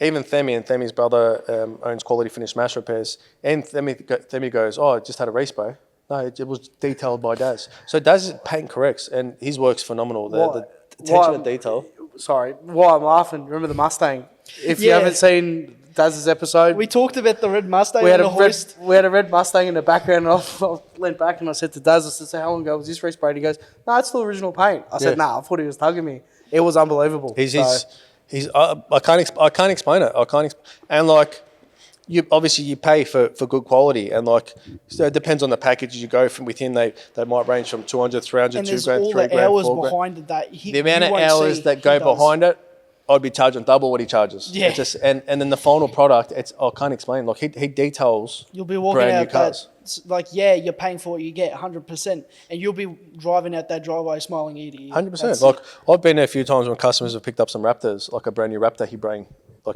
Even Themi's brother owns Quality Finish Mash Repairs, and Themi goes, oh, I just had a respray. No, it was detailed by Daz. So Daz paint corrects, and his work's phenomenal. The attention to detail. Sorry, why I'm laughing, remember the Mustang? If you haven't seen Daz's episode, we talked about the red Mustang and the hoist. We had a red Mustang in the background, and I leant back and I said to Daz, I said, how long ago was this resprayed? He goes, no, it's still original paint. I said, I thought he was tugging me. It was unbelievable. I can't explain it. And like, you pay for good quality, and like, so it depends on the packages you go from within. They might range from 200, 300, and 2 there's grand, all 3 the grand, hours 4 grand. behind it that The amount of hours that go behind it, I'd be charging double what he charges. Yeah. And then the final product, I can't explain. Like, he details. You'll be walking brand out new cars. you're paying for what you get 100%, and you'll be driving out that driveway smiling ear to ear. 100%. Like, I've been there a few times when customers have picked up some Raptors, like a brand new Raptor he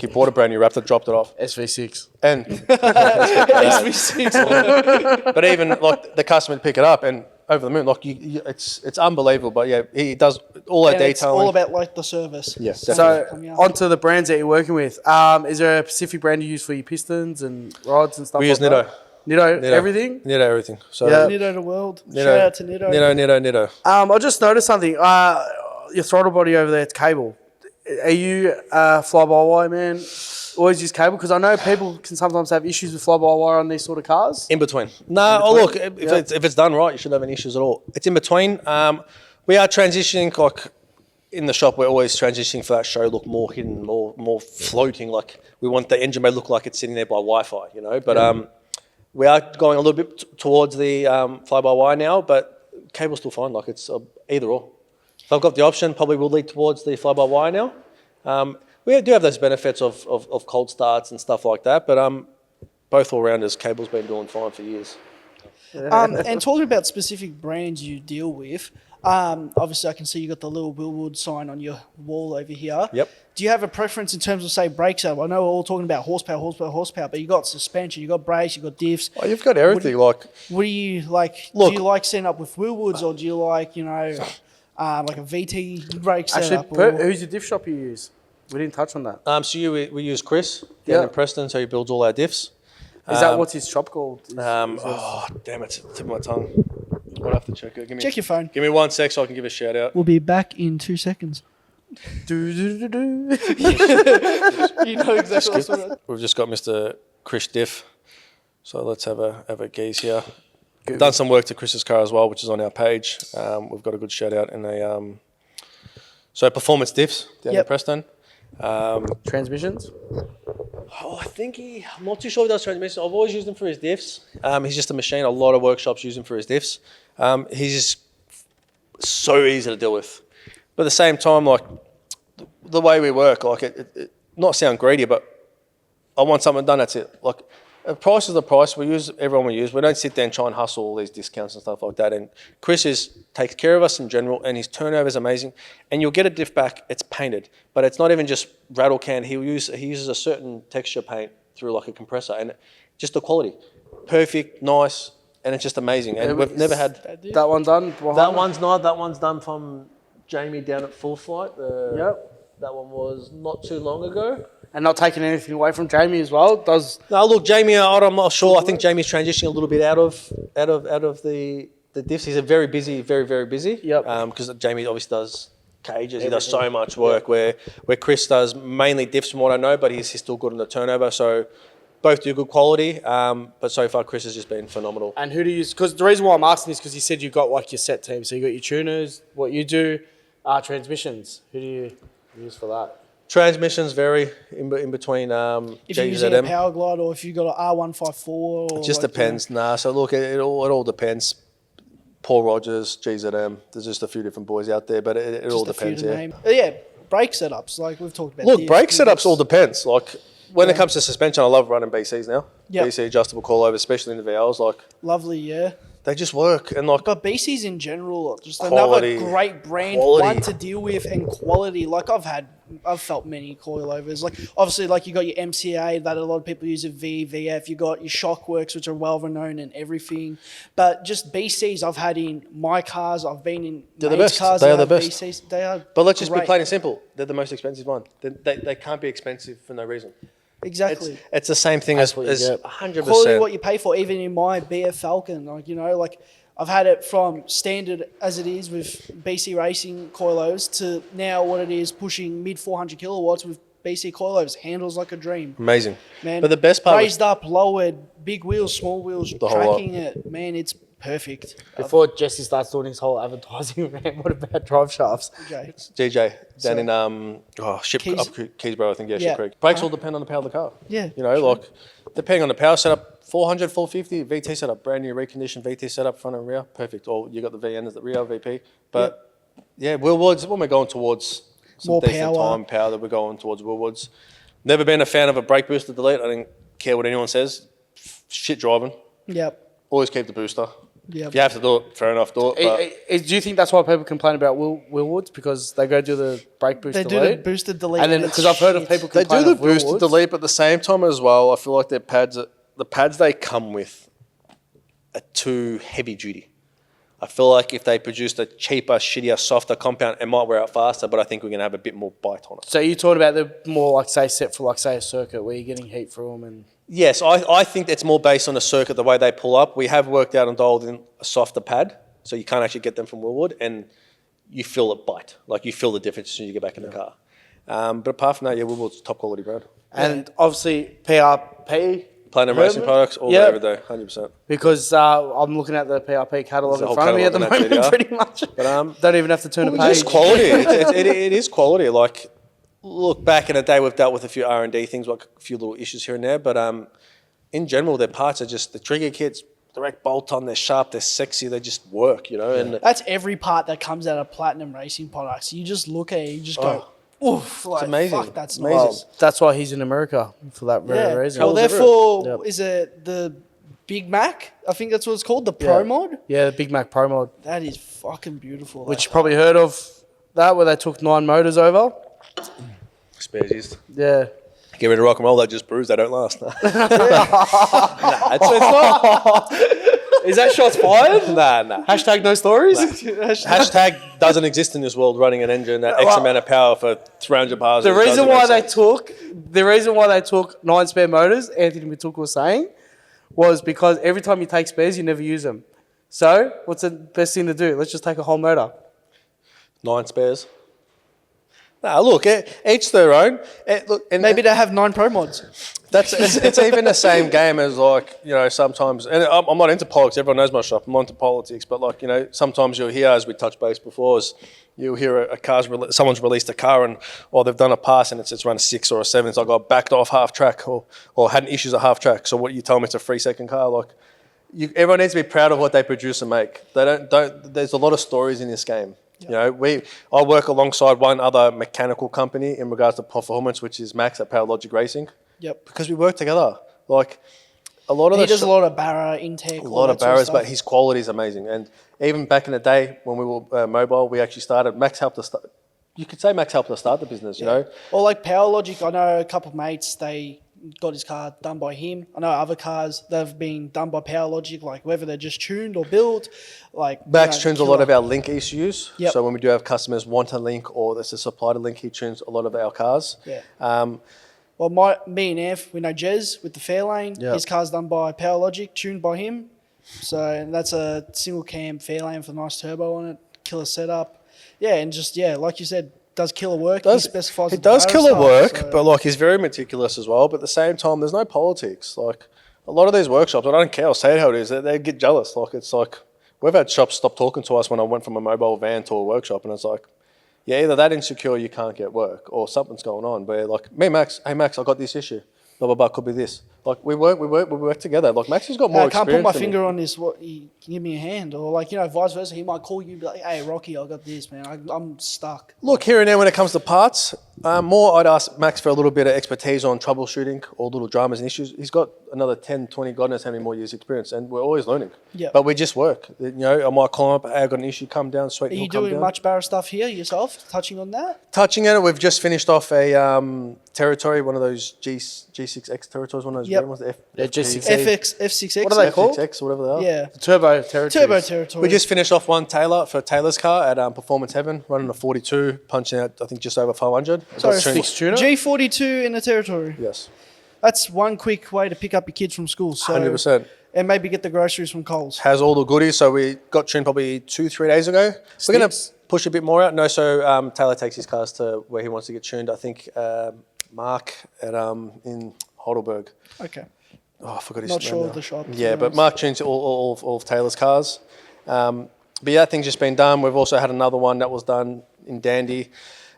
bought a brand new Raptor, dropped it off. SV6. And SV6. but even like the customer to pick it up and over the moon, like it's unbelievable. But yeah, he does all that detailing. It's all about like the service. Yeah, So onto the brands that you're working with. Is there a specific brand you use for your pistons and rods and stuff? We use Nitto. Nitto, everything? Nitto, everything. So Nitto the world. Shout out to Nitto. Nitto. I just noticed something. Your throttle body over there, it's cable. Are you a fly-by-wire man? Always use cable? Because I know people can sometimes have issues with fly-by-wire on these sort of cars. In between. Look, if it's done right, you shouldn't have any issues at all. It's in between. We are transitioning, like, in the shop, we're always transitioning for that show look more hidden, more floating. Like, we want the engine bay look like it's sitting there by Wi-Fi, you know. But we are going a little bit towards the fly-by-wire now, but cable's still fine. Like, it's either or. If I've got the option, probably will lead towards the fly-by-wire now. We do have those benefits of cold starts and stuff like that, but both all-rounders, cable's been doing fine for years. And talking about specific brands you deal with, obviously I can see you got the little Willwood sign on your wall over here. Yep. Do you have a preference in terms of, say, brakes? I know we're all talking about horsepower, but you got suspension, you got brakes, you got diffs. Oh, you've got everything. What do you like? Look, do you like setting up with Willwoods, or do you like, like a VT brake setup? Actually, who's your diff shop you use? We didn't touch on that. So we use Chris down in Preston, so he builds all our diffs. Is that what's his shop called? Damn it, it's tip of my tongue. I'll have to check it. Check your phone. Give me 1 sec so I can give a shout out. We'll be back in 2 seconds. Do. You know exactly what's going on. We've just got Mr. Chris Diff. So let's have a gaze here. We've done some work to Chris's car as well, which is on our page. We've got a good shout out in so performance diffs down in Preston. Transmissions? I think I'm not too sure if he does transmissions. I've always used him for his diffs. He's just a machine. A lot of workshops use him for his diffs. He's just so easy to deal with. But at the same time, like the way we work, like it not sound greedy, but I want something done. That's it. Like the price is the price. We use everyone we use. We don't sit there and try and hustle all these discounts and stuff like that. And Chris takes care of us in general, and his turnover is amazing. And you'll get a diff back. It's painted, but it's not even just rattle can. He uses a certain texture paint through like a compressor, and just the quality, perfect, nice, and it's just amazing. And we've never had that one done. That one's not. That one's done from Jamie down at Full Flight. That one was not too long ago. And not taking anything away from Jamie as well. No, look, Jamie, I'm not sure. I think Jamie's transitioning a little bit out of the diffs. He's a very busy, very, very busy. Yep. Because Jamie obviously does cages. He does so much work. Where Chris does mainly diffs from what I know, but he's still good on the turnover. So both do good quality. But so far, Chris has just been phenomenal. And who do you use? Because the reason why I'm asking is because you said you've got like your set team. So you got your tuners, what you do, transmissions. Who do you use for that? Transmissions vary in between if you're using a power glide or if you've got an R154. Or it just depends. So look, it all depends. Paul Rogers, GZM. There's just a few different boys out there, but it all depends. Yeah, brake setups like we've talked about. Look, brake setups all depends. Like when it comes to suspension, I love running BCs now. Yep. BC adjustable coilovers, especially in the VLs. Like lovely, yeah. They just work and like. But BCs in general, just quality, another great brand, one to deal with, and quality. Like I've felt many coilovers. Like obviously, like you got your MCA that a lot of people use at VF. You got your Shockworks, which are well renowned and everything. But just BCs, I've had in my cars. I've been in mates' cars. They are the best. BCs. They are. But let's just be great. plain and simple. They're the most expensive one. They can't be expensive for no reason. Exactly. It's the same thing as 100%. Quality, what you pay for, even in my BF Falcon. Like I've had it from standard as it is with BC Racing coilovers to now what it is pushing mid 400 kilowatts with BC coilovers. Handles like a dream. Amazing. Man, but the best part raised up, lowered, big wheels, small wheels, tracking it. Man, it's perfect. Before Jesse starts doing his whole advertising, man, what about drive shafts? Okay. GJ down in Keysborough, I think. Ship Creek. Brakes all depend on the power of the car. Yeah. Like depending on the power setup, 400, 450, VT setup, brand new reconditioned VT setup, front and rear, perfect. Or you got the VN as the rear VP. But Willwoods, when we're going towards some more decent power that we're going towards Willwoods. Never been a fan of a brake booster delete. I didn't care what anyone says. Shit driving. Yep. Always keep the booster. Yep. If you have to do it, fair enough, do it. Do you think that's why people complain about Willwoods? Because they go do the brake booster delete? They do the boosted delete. And then, because I've heard of people They complain do the boosted Willwoods. delete, but at the same time as well, I feel like the pads they come with are too heavy duty. I feel like if they produced a cheaper, shittier, softer compound, it might wear out faster, but I think we're going to have a bit more bite on it. So you talking about the more, like, say, set for, like, say, a circuit where you're getting heat through them and... Yes, I think it's more based on the circuit, the way they pull up. We have worked out and dialed in a softer pad, so you can't actually get them from Willwood, and you feel it bite. Like, you feel the difference as soon as you get back in the car. But apart from that, Willwood's top quality brand. And obviously, PRP... Platinum Racing products all day, every day, 100%. Because I'm looking at the PRP catalogue in front of me at the moment, pretty much. But don't even have to turn a page. It's quality. It is quality. Like, look, back in the day, we've dealt with a few R&D things, like a few little issues here and there. But in general, their parts are just the trigger kits, direct bolt on. They're sharp. They're sexy. They just work. And that's every part that comes out of Platinum Racing products. You just look at it, you just go. Oof, it's amazing. Fuck, that's amazing. Nice. That's why he's in America, for that very reason. Well, therefore, is it the Big Mac? I think that's what it's called, the Pro Mod? Yeah, the Big Mac Pro Mod. That is fucking beautiful. Which you probably heard of that, where they took 9 motors over. Spares. Yeah. Get rid of rock and roll, they just bruise, they don't last. Nah, it's not. Is that shots fired? Nah. Hashtag no stories? Hashtag doesn't exist in this world, running an engine at X amount of power for 300 bars. The reason why they took 9 spare motors, Anthony Matuk was saying, was because every time you take spares, you never use them. So what's the best thing to do? Let's just take a whole motor. 9 spares. Nah, look, each their own. Look, and Maybe they have 9 pro mods. it's even the same game as like, you know, sometimes, and I'm not into politics, everyone knows my shop, I'm not into politics, but like, you know, sometimes you'll hear, as we touched base before, is you'll hear someone's released a car and, or they've done a pass and it's run a 6 or a 7, so I got backed off half track or had issues at half track, so what you tell me it's a 3-second car, like, everyone needs to be proud of what they produce and make. They don't. There's a lot of stories in this game. Yep. You know, I work alongside one other mechanical company in regards to performance, which is Max at Logic Racing. Yep. Because we work together. Like a lot of he does a lot of barra intake. A lot of barras, but his quality is amazing. And even back in the day when we were mobile, we actually started. Max helped us start. You could say Max helped us start the business. You know. Or like Power Logic. I know a couple of mates. They got his car done by him. I know other cars that have been done by Power Logic, like whether they're just tuned or built. Like Max tunes a lot of our link ECUs. Yep. So when we do have customers want a link or there's a supply to link, he tunes a lot of our cars. Yeah. Well, me and Anf, we know Jez with the Fairlane. Yep. His car's done by Power Logic, tuned by him. So that's a single cam Fairlane with a nice turbo on it, killer setup. Yeah, and just like you said, does killer work. He specifies. It does killer work, but like he's very meticulous as well. But at the same time, there's no politics. Like a lot of these workshops, I don't care. I'll say it how it is. They get jealous. Like it's like we've had shops stop talking to us when I went from a mobile van to a workshop, and it's like, yeah, either that insecure you can't get work, or something's going on. But like me, Max, hey Max, I got this issue. Blah blah blah. Could be this. Like we work together. Like Max has got more experience. I can't put my finger on this. What? Can you give me a hand, or like vice versa. He might call you, and be like, "Hey, Rocky, I got this, man. I'm stuck." Look, here and there when it comes to parts, more I'd ask Max for a little bit of expertise on troubleshooting or little dramas and issues. He's got another 10, 20, God knows how many more years experience, and we're always learning. Yeah. But we just work. You know, I might call him up, hey, I got an issue, come down, sweet. Are you doing much barra stuff here yourself, touching on that? Touching on it, we've just finished off a territory, one of those G6X territories, one of those red ones, F6X. What are they called? F6X or whatever they are. Yeah. Turbo territory. We just finished off one for Taylor's car at Performance Heaven, running a 42, punching out, I think, just over 500. Sorry, G42 in the territory. Yes. That's one quick way to pick up your kids from school. So, 100%. And maybe get the groceries from Coles. Has all the goodies. So we got tuned probably 2-3 days ago. We're going to push a bit more out. No, so Taylor takes his cars to where he wants to get tuned. I think Mark at in Heidelberg. Okay. Oh, I forgot his name. Not sure now. of the shop. Yeah, but Mark tunes all of Taylor's cars. But yeah, that thing's just been done. We've also had another one that was done in Dandy.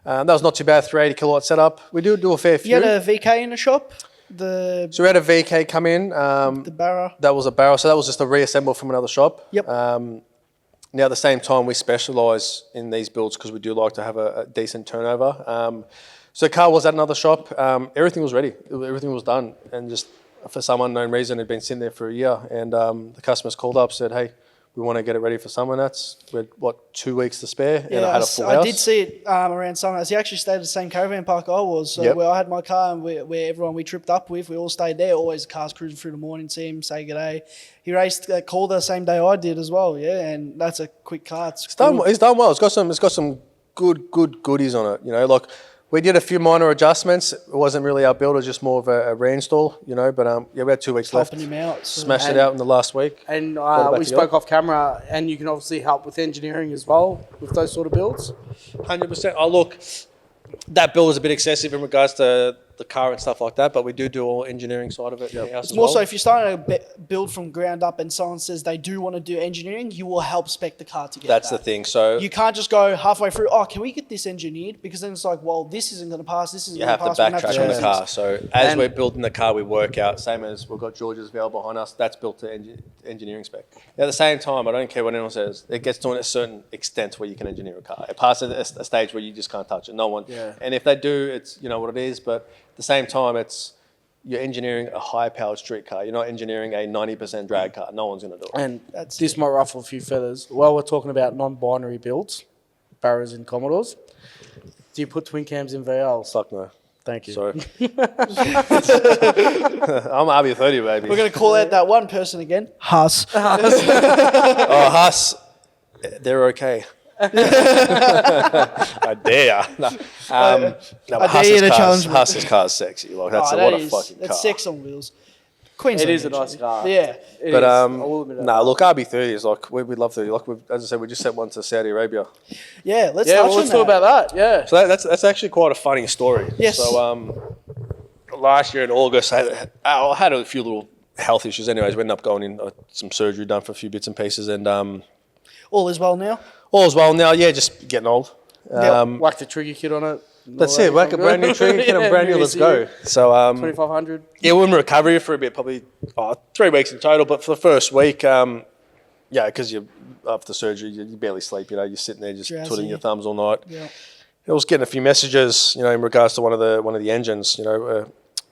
That was not too bad, 380 kilowatt setup. We do a fair few. You had a VK in the shop? So we had a VK come in. The barra. That was a barrel. So that was just a reassemble from another shop. Yep. Now, at the same time, we specialise in these builds because we do like to have a decent turnover. So the car was at another shop. Everything was ready. Everything was done. And just for some unknown reason, it had been sitting there for a year. And the customers called up, said, hey, we want to get it ready for summer. We had, 2 weeks to spare? Yeah, and I had a full house. I did see it around summer. He actually stayed at the same caravan park I was. So where I had my car and where everyone we tripped up with, we all stayed there. Always the cars cruising through the morning, see him, say good day. He raced called the same day I did as well, and that's a quick car. He's done well. It's got some good goodies on it. You know, like we did a few minor adjustments. It wasn't really our build. It was just more of a reinstall, but we had 2 weeks left. Helping him out. Smashed it out in the last week. And we spoke off camera, and you can obviously help with engineering as well with those sort of builds. 100%. Oh, look, that build was a bit excessive in regards to the car and stuff like that, but we do all engineering side of it. Yep. It's more so if you're starting to build from ground up and someone says they do want to do engineering, you will help spec the car to get That's the thing. So you can't just go halfway through, can we get this engineered? Because then it's like, well, this isn't going to pass, this isn't going to pass. You have to backtrack on the car. So as we're building the car, we work out, same as we've got George's valve behind us, that's built to engineering spec. At the same time, I don't care what anyone says, it gets to a certain extent where you can engineer a car. It passes a stage where you just can't touch it. No one. Yeah. And if they do, it's what it is, but at the same time, you're engineering a high-powered street car. You're not engineering a 90% drag car. No one's going to do it. And this might ruffle a few feathers. While we're talking about non-binary builds, Barras and Commodores, do you put twin cams in VLs? Fuck no. Thank you. Sorry. I'm RB30, baby. We're going to call out that one person again. Huss. Huss. They're okay. I dare. I dare you to challenge me. Huss's car's sexy. Like, what a fucking car. That's sex on wheels. Queensland. It is a nice car. Yeah. It But is. I will admit that. look, RB30 is like we'd love to. Like as I said, we just sent one to Saudi Arabia. Yeah, let's Yeah, touch well, let's on talk that. about that. Yeah. So that's actually quite a funny story. Yes. So last year in August, I had a few little health issues. Anyways, we ended up going in some surgery done for a few bits and pieces, and All is well now. all is well now. Yeah, just getting old. Whack the trigger kit on it. That's it. Whack a brand new tree, get a brand new. Let's go. So 2500. yeah, we're in recovery for a bit, probably 3 weeks in total. But for the first week, because you after surgery, you barely sleep. You know, you're sitting there just Drowsy. twiddling your thumbs all night. Yeah. I was getting a few messages, in regards to one of the engines.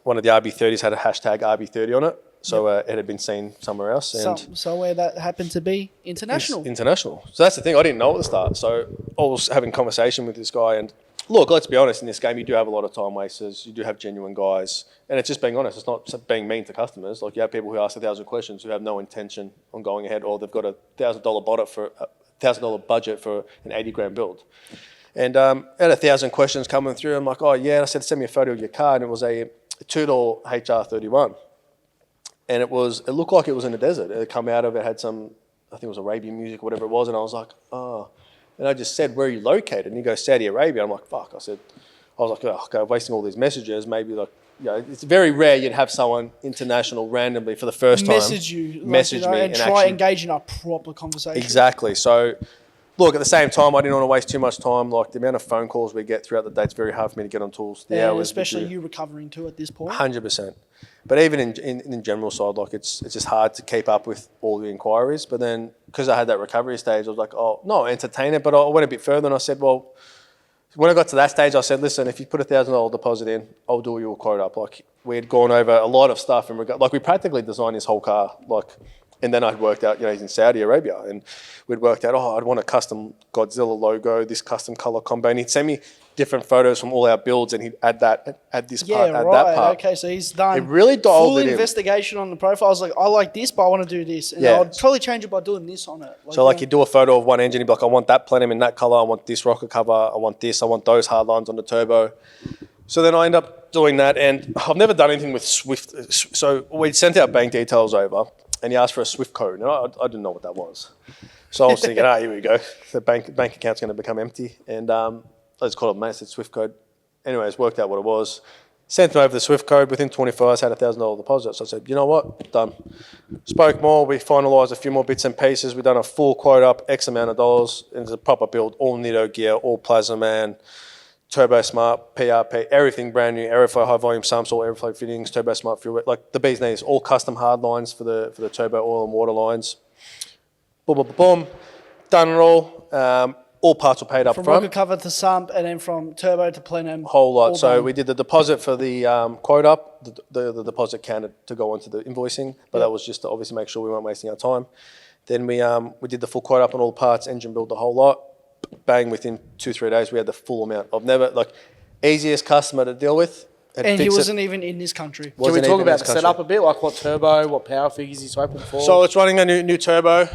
One of the RB30s had a hashtag RB30 on it, so it had been seen somewhere else. And So where that happened to be international. It's international. So that's the thing. I didn't know at the start. So I was having a conversation with this guy, and look, let's be honest. In this game, you do have a lot of time wasters. You do have genuine guys, and it's just being honest. It's not being mean to customers. Like you have people who ask 1,000 questions who have no intention on going ahead, or they've got $1,000 budget for an 80 grand build. And I had 1,000 questions coming through. I'm like, oh yeah. And I said, send me a photo of your car, and it was a two-door HR31, and it looked like it was in the desert. It had come out of it, had some, I think it was Arabian music or whatever it was, and I was like, oh. And I just said, where are you located? And he goes, Saudi Arabia. I'm like, fuck. I was like, oh, okay, I'm wasting all these messages. Maybe it's very rare you'd have someone international randomly for the first time message me and try actually engage in a proper conversation. Exactly. So, look, at the same time, I didn't want to waste too much time. Like the amount of phone calls we get throughout the day, it's very hard for me to get on tools. The Yeah, hours, especially you recovering too at this point. 100%. But even in general side, like it's just hard to keep up with all the inquiries. But then because I had that recovery stage, I was like, oh, no, entertain it. But I went a bit further and I said, well, when I got to that stage, I said, listen, if you put $1,000 deposit in, I'll do your quote up. Like we had gone over a lot of stuff in regard, like we practically designed his whole car, like. And then I'd worked out, he's in Saudi Arabia, and we'd worked out, I'd want a custom Godzilla logo, this custom color combo. And he'd send me different photos from all our builds, and he'd add this part, add that part. Okay, so he's done It really dialed full it in. investigation on the profile. I was like, I like this, but I want to do this. And Yeah. I'll totally change it by doing this on it. So you do a photo of one engine, you'd be like, I want that plenum in that color, I want this rocker cover, I want those hard lines on the turbo. So then I end up doing that, and I've never done anything with Swift. So we sent out bank details over, and he asked for a Swift code. And I didn't know what that was. So I was thinking, here we go. The bank account's going to become empty. And I just called it, mate, I said Swift code. Anyways, worked out what it was. Sent him over the Swift code. Within 24 hours, had a $1,000 deposit. So I said, you know what? Done. Spoke more. We finalised a few more bits and pieces. We've done a full quote up, X amount of dollars. And it's a proper build, all Nitto gear, all Plasma Man, Turbo Smart, PRP, everything brand new, Aeroflow high volume sumps, all Aeroflow fittings, Turbo Smart fuel, like the bee's knees, all custom hard lines for the turbo oil and water lines. Boom, boom, boom, boom. Done it all. All parts were paid up from front. rocker cover to sump, and then from turbo to plenum. Whole lot. all So done. we did the deposit for the quote up. The deposit counted to go onto the invoicing, but that was just to obviously make sure we weren't wasting our time. Then we did the full quote up on all the parts, engine build, the whole lot. Bang, within 2-3 days, we had the full amount. I've never, easiest customer to deal with. And he wasn't even in this country. Can we Wasn't talk even in about this the setup a bit? Like what turbo, what power figures he's hoping for? So it's running a new turbo.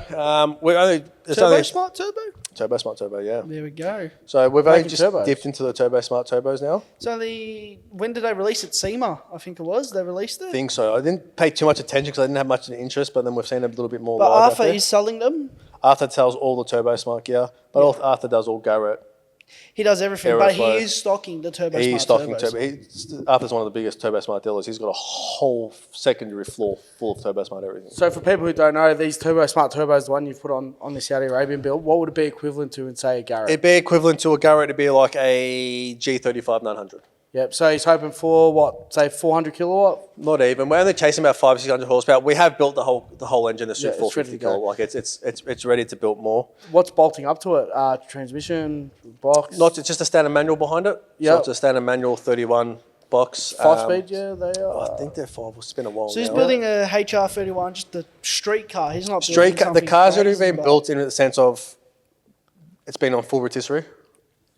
Smart turbo? Turbo Smart Turbo, yeah. There we go. So we've only Making just turbos. dipped into the Turbo Smart turbos now. So when did they release it? SEMA, I think it was. They released it. I think so. I didn't pay too much attention because I didn't have much of an interest, but then we've seen a little bit more But live out Arthur there. is selling them. Arthur sells all the Turbo Smart gear, but Arthur does all Garrett. He does everything, but Aeroflow. he is stocking the turbo He's smart stocking turbos. turbo. Arthur's one of the biggest Turbo Smart dealers. He's got a whole secondary floor full of Turbo Smart everything. So for people who don't know, these Turbo Smart turbos, the one you've put on the Saudi Arabian build, what would it be equivalent to in, say, a Garrett? It'd be equivalent to a Garrett. It'd be like a G35 900. Yep. So he's hoping for what, say, 400 kilowatt? Not even. We're only chasing about 500-600 horsepower. We have built the whole engine to suit Yeah, it's ready 450 to go. kilowatt. Like it's ready to build more. What's bolting up to it? Transmission, box, Not it's just a standard manual behind it. Yep. So it's a standard manual 31 box. 5-speed. Yeah, they are. I think they're 5. It's been a while. So he's now. building a HR31, just a street car. He's not Street building car. The something car's already crazy, been but- built in the sense of it's been on full rotisserie.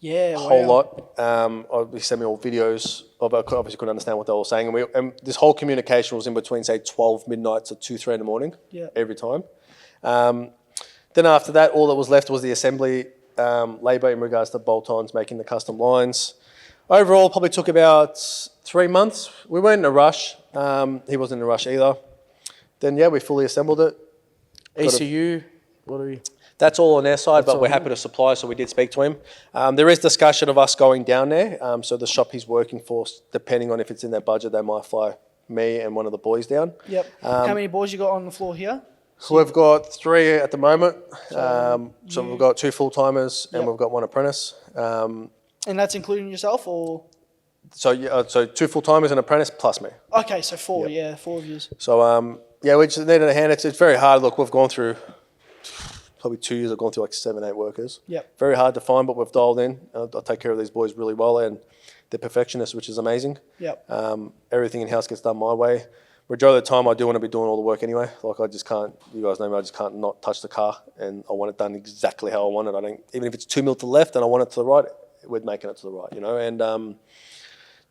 Yeah, A whole wow. lot. We sent me all videos of it. I obviously couldn't understand what they were saying. And this whole communication was in between, say, 12 midnight to 2-3 in the morning every time. Then after that, all that was left was the assembly labour in regards to bolt-ons, making the custom lines. Overall, probably took about 3 months. We weren't in a rush. He wasn't in a rush either. then yeah, we fully assembled it. ECU, what do we? That's all on their side, but all we're on happy to supply, so we did speak to him. There is discussion of us going down there. So the shop he's working for, depending on if it's in their budget, they might fly me and one of the boys down. Yep. How many boys you got on the floor here? So we've got 3 at the moment. So we've got 2 full-timers and we've got 1 apprentice. And that's including yourself, or? So 2 full-timers and apprentice plus me. Okay, so 4, 4 of you. So we just needed a hand. It's very hard. Look, we've gone through probably 2 years. I've gone through like 7, 8 workers. Yep. Very hard to find, but we've dialed in. I take care of these boys really well, and they're perfectionists, which is amazing. Yep. Everything in-house gets done my way. Majority of the time, I do want to be doing all the work anyway. Like, I just can't, you guys know me, I just can't not touch the car, and I want it done exactly how I want it. I don't, even if it's 2 mil to the left and I want it to the right, we're making it to the right, you know, and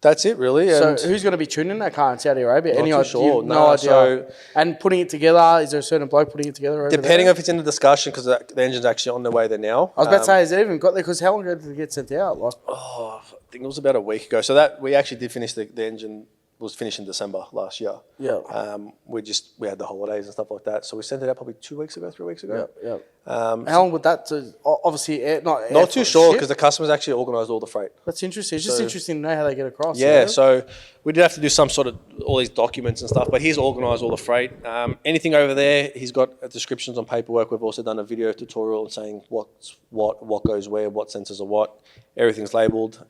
that's it really. So And who's going to be tuning that car in Saudi Arabia? Not Any too idea? sure. No No, idea. so- And putting it together, is there a certain bloke putting it together over depending there? if it's in the discussion, because the engine's actually on the way there now. I was about to say, has it even got there? Because how long ago did it get sent out? Like, I think it was about a week ago. So that we actually did finish the engine was finished in December last year. Yeah. We had the holidays and stuff like that. So we sent it out probably 2 weeks ago, 3 weeks ago. yeah. How long would that? Obviously, Not too sure because the customers actually organised all the freight. That's interesting. It's just interesting to know how they get across. Yeah, so we did have to do some sort of all these documents and stuff, but he's organised all the freight. Anything over there, he's got descriptions on paperwork. We've also done a video tutorial saying what goes where, what sensors are what. Everything's labelled.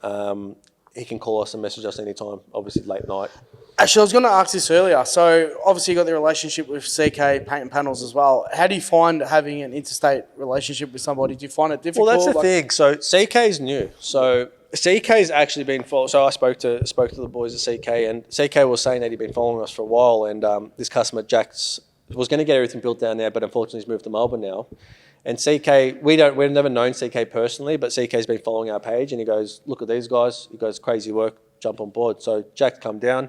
He can call us and message us anytime, obviously late night. Actually, I was going to ask this earlier. So, obviously, you got the relationship with CK Paint and Panels as well. How do you find having an interstate relationship with somebody? Do you find it difficult? Well, that's the thing. So CK is new. So CK's actually been following. So I spoke to the boys at CK, and CK was saying that he'd been following us for a while. And this customer, Jack's, was going to get everything built down there, but unfortunately he's moved to Melbourne now. And CK, we've never known CK personally, but CK's been following our page, and he goes, "Look at these guys." He goes, "Crazy work. Jump on board." So Jack's come down.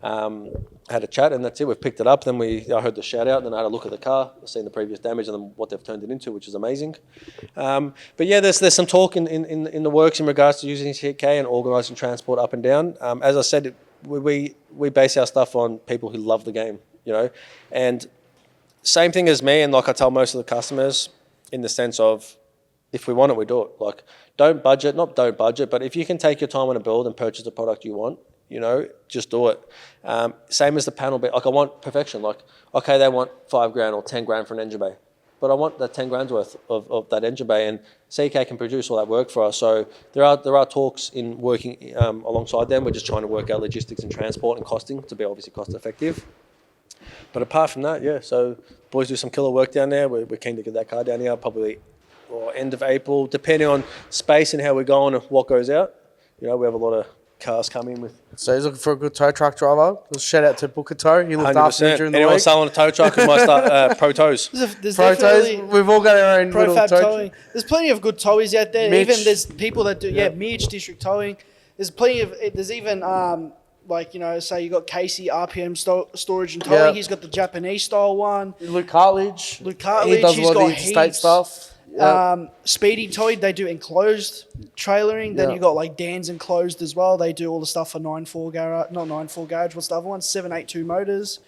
Had a chat, and that's it. We've picked it up. Then I heard the shout out, and then I had a look at the car, seen the previous damage, and then what they've turned it into, which is amazing. But yeah, there's some talk in the works in regards to using CK and organising transport up and down. As I said, we base our stuff on people who love the game, you know, and same thing as me. And like I tell most of the customers, in the sense of, if we want it, we do it. Like, don't budget, but if you can take your time on a build and purchase the product you want, you know, just do it. Same as the panel, but like, I want perfection. Like, okay, they want $5,000 or $10,000 for an engine bay, but I want that 10 grand's worth of that engine bay, and CK can produce all that work for us. So there are talks in working alongside them. We're just trying to work out logistics and transport and costing to be obviously cost effective. But apart from that, yeah, so boys do some killer work down there. We're keen to get that car down here probably end of April, depending on space and how we're going and what goes out. You know, we have a lot of cars coming with. So he's looking for a good tow truck driver. Shout out to Booker Tow. He looked after me during the Anyone week. selling a tow truck who might start Pro Tows? There's Pro definitely Tows. We've all got our own little Profab tow. towing. There's plenty of good towies out there. Mitch. Even there's people that do Mitch District Towing. There's plenty of. There's even like, you know, say you got Casey RPM storage and towing. Yeah. He's got the Japanese style one. Luke Cartledge. He does a lot of the got interstate heaps. stuff. Yeah. Speedy Towing, they do enclosed trailering. Then Yeah. you got like Dan's enclosed as well. They do all the stuff for 9.4 garage, not 9.4 garage. What's the other one? 782 motors.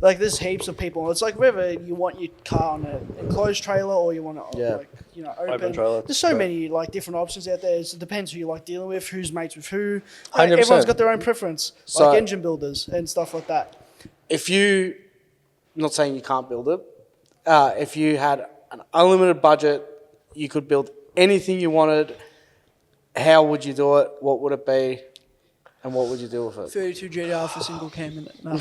Like, there's heaps of people. It's like whether you want your car on an enclosed trailer or you want it like, you know, open trailer. There's so many like different options out there. It depends who you like dealing with, who's mates with who. 100%. Everyone's got their own preference, So- like engine builders and stuff like that. If you, not saying you can't build it, if you had an unlimited budget, you could build anything you wanted. How would you do it? What would it be? And what would you do with it? 32 GTR for single cam in it. No.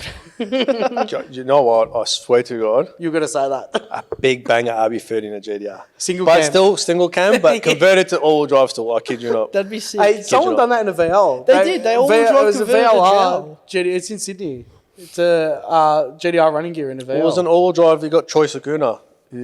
You know what? I swear to God, You're going to say that. a big banger RB30 in a GDR. Single but cam. still single cam, but converted to all-wheel drive still. I kid you not. That'd be sick. Hey, someone you done that in a VL. They did. They all It drove was a converted to VLR. It's in Sydney. It's a GDR running gear in a VL. It was an all-wheel drive. You got Troy Saguna.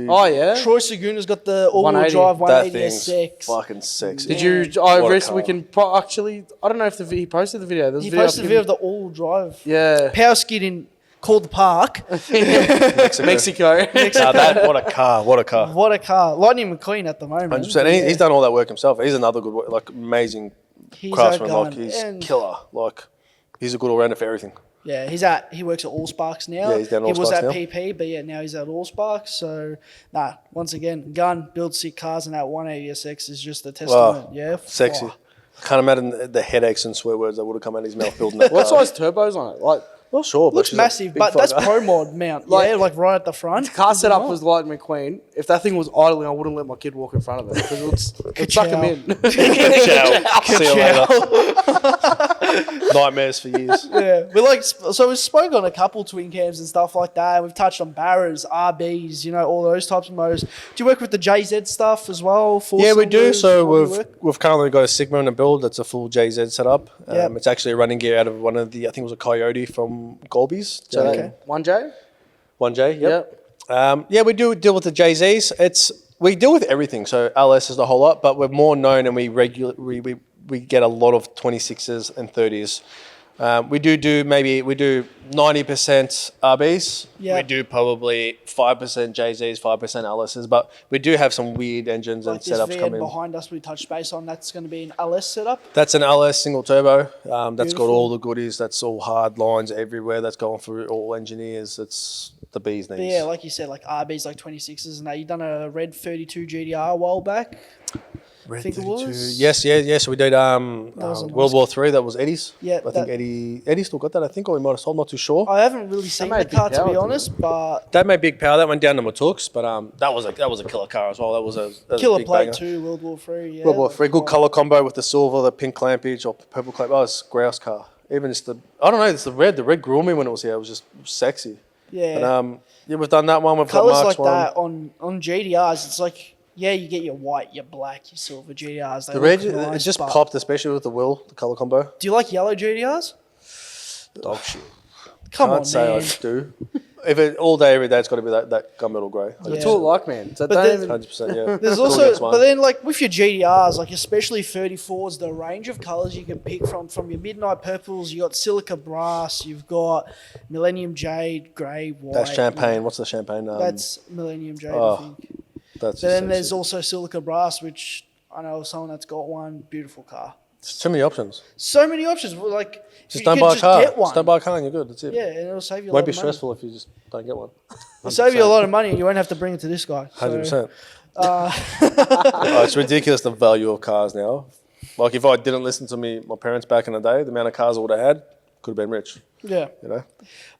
Oh, yeah? Troy Saguna's got the all-wheel 180. drive That 180 thing's S6. fucking sexy. Did you? What a We car. can actually. I don't know if he posted the video. There's He a video posted a video of the all-wheel drive. Yeah. Power skid in called the park. Mexico. What a car. What a car. What a car. Lightning McQueen at the moment. 100%. And he's done all that work himself. He's another good, like, amazing He's craftsman. a gun. Like, he's And killer. Like, he's a good all-rounder for everything. Yeah, he works at Allsparks now. Yeah, he's down at He was Allsparks at now. PP, but yeah, now he's at Allsparks. So, once again, gun, build sick cars, and that 180SX is just a testament. Yeah. Sexy. Oh. I can't imagine the headaches and swear words that would have come out of his mouth building that What car. size turbos on it? Like, Not sure, but Looks she's a massive, big but that's fucker. pro mod mount. Like- Yeah, like right at the front. car setup was like McQueen. If that thing was idling, I wouldn't let my kid walk in front of it because it'd suck him in. Ciao. See you later. Nightmares for years. Yeah, we spoke on a couple twin cams and stuff like that. We've touched on Barras, RBs, all those types of motors. Do you work with the JZ stuff as well? Yeah, we do. Four-cylinders? So How do you work? we've currently got a Sigma in a build that's a full JZ setup. Yep. It's actually a running gear out of one of the, I think it was a Coyote from Golby's. So Okay. 1J? 1J, yep. Yeah, we do deal with the JZs. We deal with everything. So LS is the whole lot, but we're more known and we get a lot of 26s and 30s. We do 90% RBs. Yeah. We do probably 5% JZs, 5% LSs, but we do have some weird engines Like and this setups van coming. behind us we touched base on, that's going to be an LS setup. That's an LS single turbo. That's got Beautiful. all the goodies. That's all hard lines everywhere. That's going for all engineers. It's the bee's knees. But yeah, like you said, like RBs, like 26s and that. You done a red 32 GDR a while back. I think it was. Yes. We did was a nice World War III. That was Eddie's. Yeah, I think Eddie still got that. I think, or he might have sold. Not too sure. I haven't really seen made the car big to be power, honest, but That made big power. That went down to Matooks, but that was a killer car as well. That was a killer big plate banger. too, World War 3. Yeah, World War III, good colour combo with the silver, the pink clampage, or purple clamp. Oh, it's a grouse car. Even just I don't know, it's the red. The red grew me when it was here. It was just sexy. Yeah. But yeah, we've done that one. We've Colours got like Mark's one. that on GDRs, it's like, yeah, you get your white, your black, your silver GDRs. They The look red, it nice, just but- popped, especially with the wheel, the colour combo. Do you like yellow GDRs? Dog shit. Come Can't on, say man. I do. If it all day, every day, it's got to be that gunmetal grey. Yeah. That's all I like, man. So But don't then- even... 100%, yeah. There's Cool also, next one. but then like with your GDRs, like especially 34s, the range of colours you can pick from your midnight purples, you got silica brass, you've got millennium jade, grey, white. That's champagne. What's the champagne? That's millennium jade, oh, I think. That's But then just there's sexy. also silica brass, which I know of someone that's got one. Beautiful car. There's too many options. So many options. Well, like Just you don't could buy a car. Get one. Just don't buy a car and you're good. That's it. Yeah, and it'll save you a lot Won't be of money. stressful if you just don't get one. It'll save you a lot of money, and you won't have to bring it to this guy. So, 100%. Oh, it's ridiculous the value of cars now. Like if I didn't listen to my parents back in the day, the amount of cars I would have had, could have been rich. yeah. You know.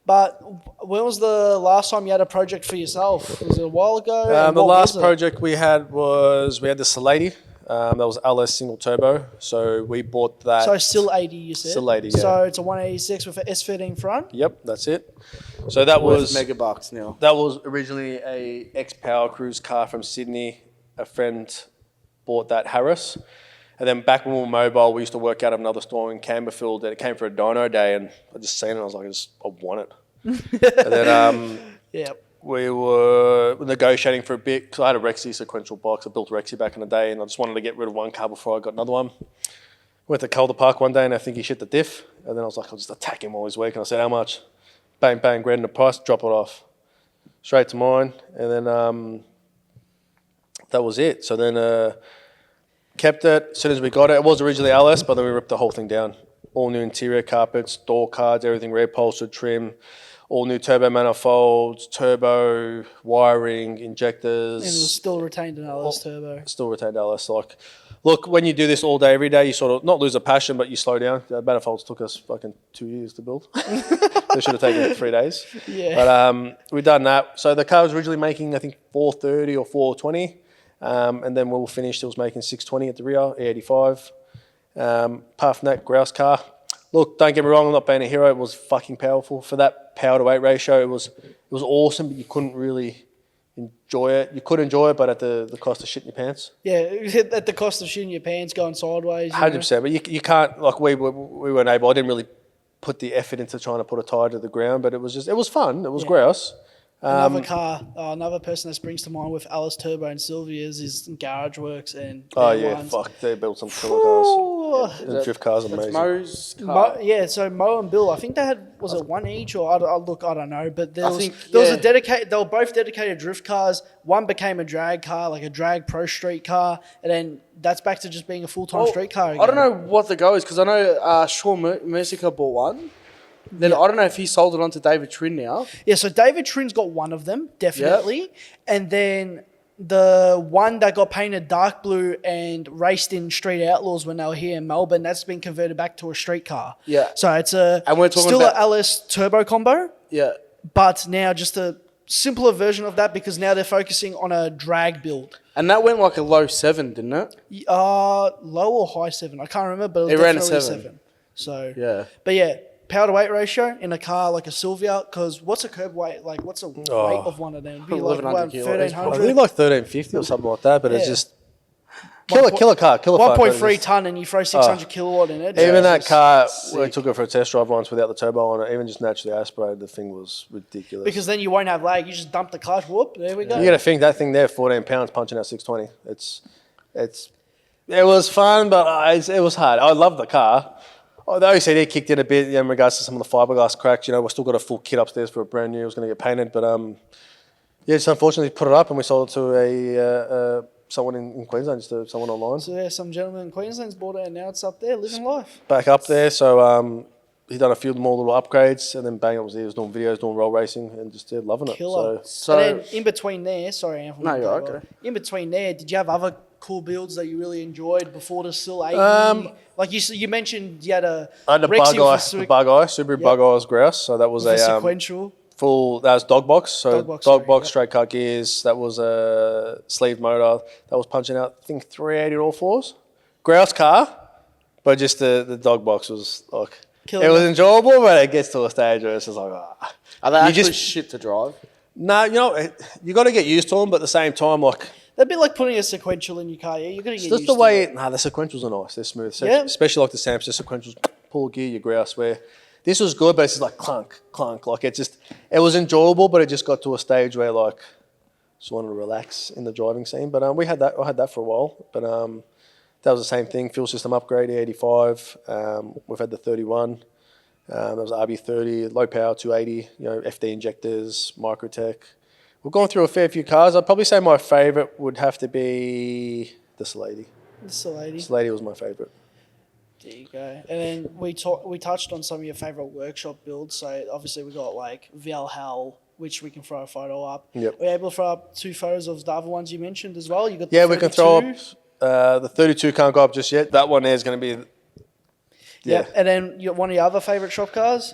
But when was the last time you had a project for yourself? Was it a while ago? And The what last was it? project we had the Salady. That was LS single turbo. So we bought that. So still 80, you said? Still 80, yeah. So it's a 186 with an S13 front? Yep, that's it. So that Worth was mega bucks now. that was originally a ex-Power Cruise car from Sydney. A friend bought that Harris. And then back when we were mobile, we used to work out of another store in Camberfield, and it came for a dyno day, and I just seen it, I was like, I want it. And then Yeah. we were negotiating for a bit, because I had a Rexy sequential box. I built a Rexy back in the day, and I just wanted to get rid of one car before I got another one. Went to Calder Park one day, and I think he shit the diff. And then I was like, I'll just attack him while he's weak. And I said, how much? Bang, bang, grand in the price, drop it off. Straight to mine. And then that was it. So then kept it as soon as we got it. It was originally LS, but then we ripped the whole thing down. All new interior carpets, door cards, everything reupholstered, trim, all new turbo manifolds, turbo, wiring, injectors. And it was still retained an LS turbo. Still retained LS. Like, look, when you do this all day, every day, you sort of not lose a passion, but you slow down. The manifolds took us fucking 2 years to build. They should have taken 3 days. Yeah. But we've done that. So the car was originally making, I think, 430 or 420. And then when we were finished, it was making 620 at the rear, E85. Apart from that, grouse car. Look, don't get me wrong, I'm not being a hero. It was fucking powerful. For that power to weight ratio, it was awesome, but you couldn't really enjoy it. You could enjoy it, but at the cost of shitting your pants. Yeah, at the cost of shitting your pants, going sideways. you know. 100%. But you can't, like we weren't able, I didn't really put the effort into trying to put a tyre to the ground, but it was fun. It was Yeah. grouse. Another person that springs to mind with Alice Turbo and Sylvia's is Garage Works and Oh, their yeah, ones. fuck. They built some killer cars. Ooh. The drift cars are That's amazing. Mo's car. Yeah, so Mo and Bill, I think they had, was it one each or I don't know, but there I was think, there was yeah. a dedicated. They were both dedicated drift cars. One became a drag car, like a drag pro street car, and then that's back to just being a full time Well, street car. Again. I don't know what the go is because I know Sean Mercica bought one. Then I don't know if he sold it on to David Trin now. Yeah, so David Trin's got one of them, definitely. And then the one that got painted dark blue and raced in Street Outlaws when they were here in Melbourne, that's been converted back to a street car. Yeah. So it's And we're talking still about- a LS turbo combo, Yeah. but now just a simpler version of that because now they're focusing on a drag build. And that went like a low 7, didn't it? Low or high 7, I can't remember, but it was It ran a definitely 7. 7. So Yeah. But yeah, power to weight ratio in a car like a Sylvia, because what's a curb weight? Like, what's a weight of one of them? It'd be like 1100 kilos. 1,300. I think like 1350 or something like that, but it's Yeah. just killer car, killer fun. 1.3 ton and you throw 600 kilowatt in it. Even that Jesus. car, we took it for a test drive once without the turbo on it, even just naturally aspirated, the thing was ridiculous. Because then you won't have lag. You just dump the clutch, whoop, there we go. You got to think that thing there, 14 pounds punching out 620. It was fun, but it was hard. I love the car. Oh, the OCD kicked in a bit in regards to some of the fiberglass cracks. We've still got a full kit upstairs for a brand new. It was going to get painted, but just unfortunately put it up and we sold it to someone in Queensland, just to someone online. So yeah, some gentleman in Queensland's bought it and now it's up there, living life. Back up there, so he's done a few more little upgrades, and then bang, he was doing videos, doing roll racing, and just loving it. Killer. So- and then in between there, sorry, Anthony. No, you're okay. In between there, did you have other cool builds that you really enjoyed before the Sil 80? Like you mentioned, you had a I had the Rexy bug eye, Subaru bug eye was grouse, so that was for a sequential. full. That was dog box, so Dog box, sorry, yep. straight cut gears. That was a sleeved motor. That was punching out, I think 380 all fours. Grouse car, but just the dog box was like Killer. it was enjoyable, but it gets to a stage where it's just like Are they You actually just- shit to drive? no, you got to get used to them, but at the same time, like. That'd be like putting a sequential in your car. Yeah, you're gonna get Just used the to way, it. the sequentials are nice. They're smooth. Yeah. Especially like the Samps, the sequentials, pull gear, your grouse, where this was good, but it's just like clunk, clunk. Like it was enjoyable, but it just got to a stage where like, just wanted to relax in the driving scene. But I had that for a while. But that was the same thing, fuel system upgrade, E85. We've had the 31. That was RB30, low power, 280, FD injectors, Microtech. We've gone through a fair few cars. I'd probably say my favourite would have to be the Salady. This lady. Salady was my favourite. There you go. And then we touched on some of your favourite workshop builds. So obviously we got like Valhalla, which we can throw a photo up. Yep. We're able to throw up 2 photos of the other ones you mentioned as well. You got the Yeah, we can throw 32. up the 32 can't go up just yet. That one there is going to be. Yeah. And then you got one of your other favourite shop cars.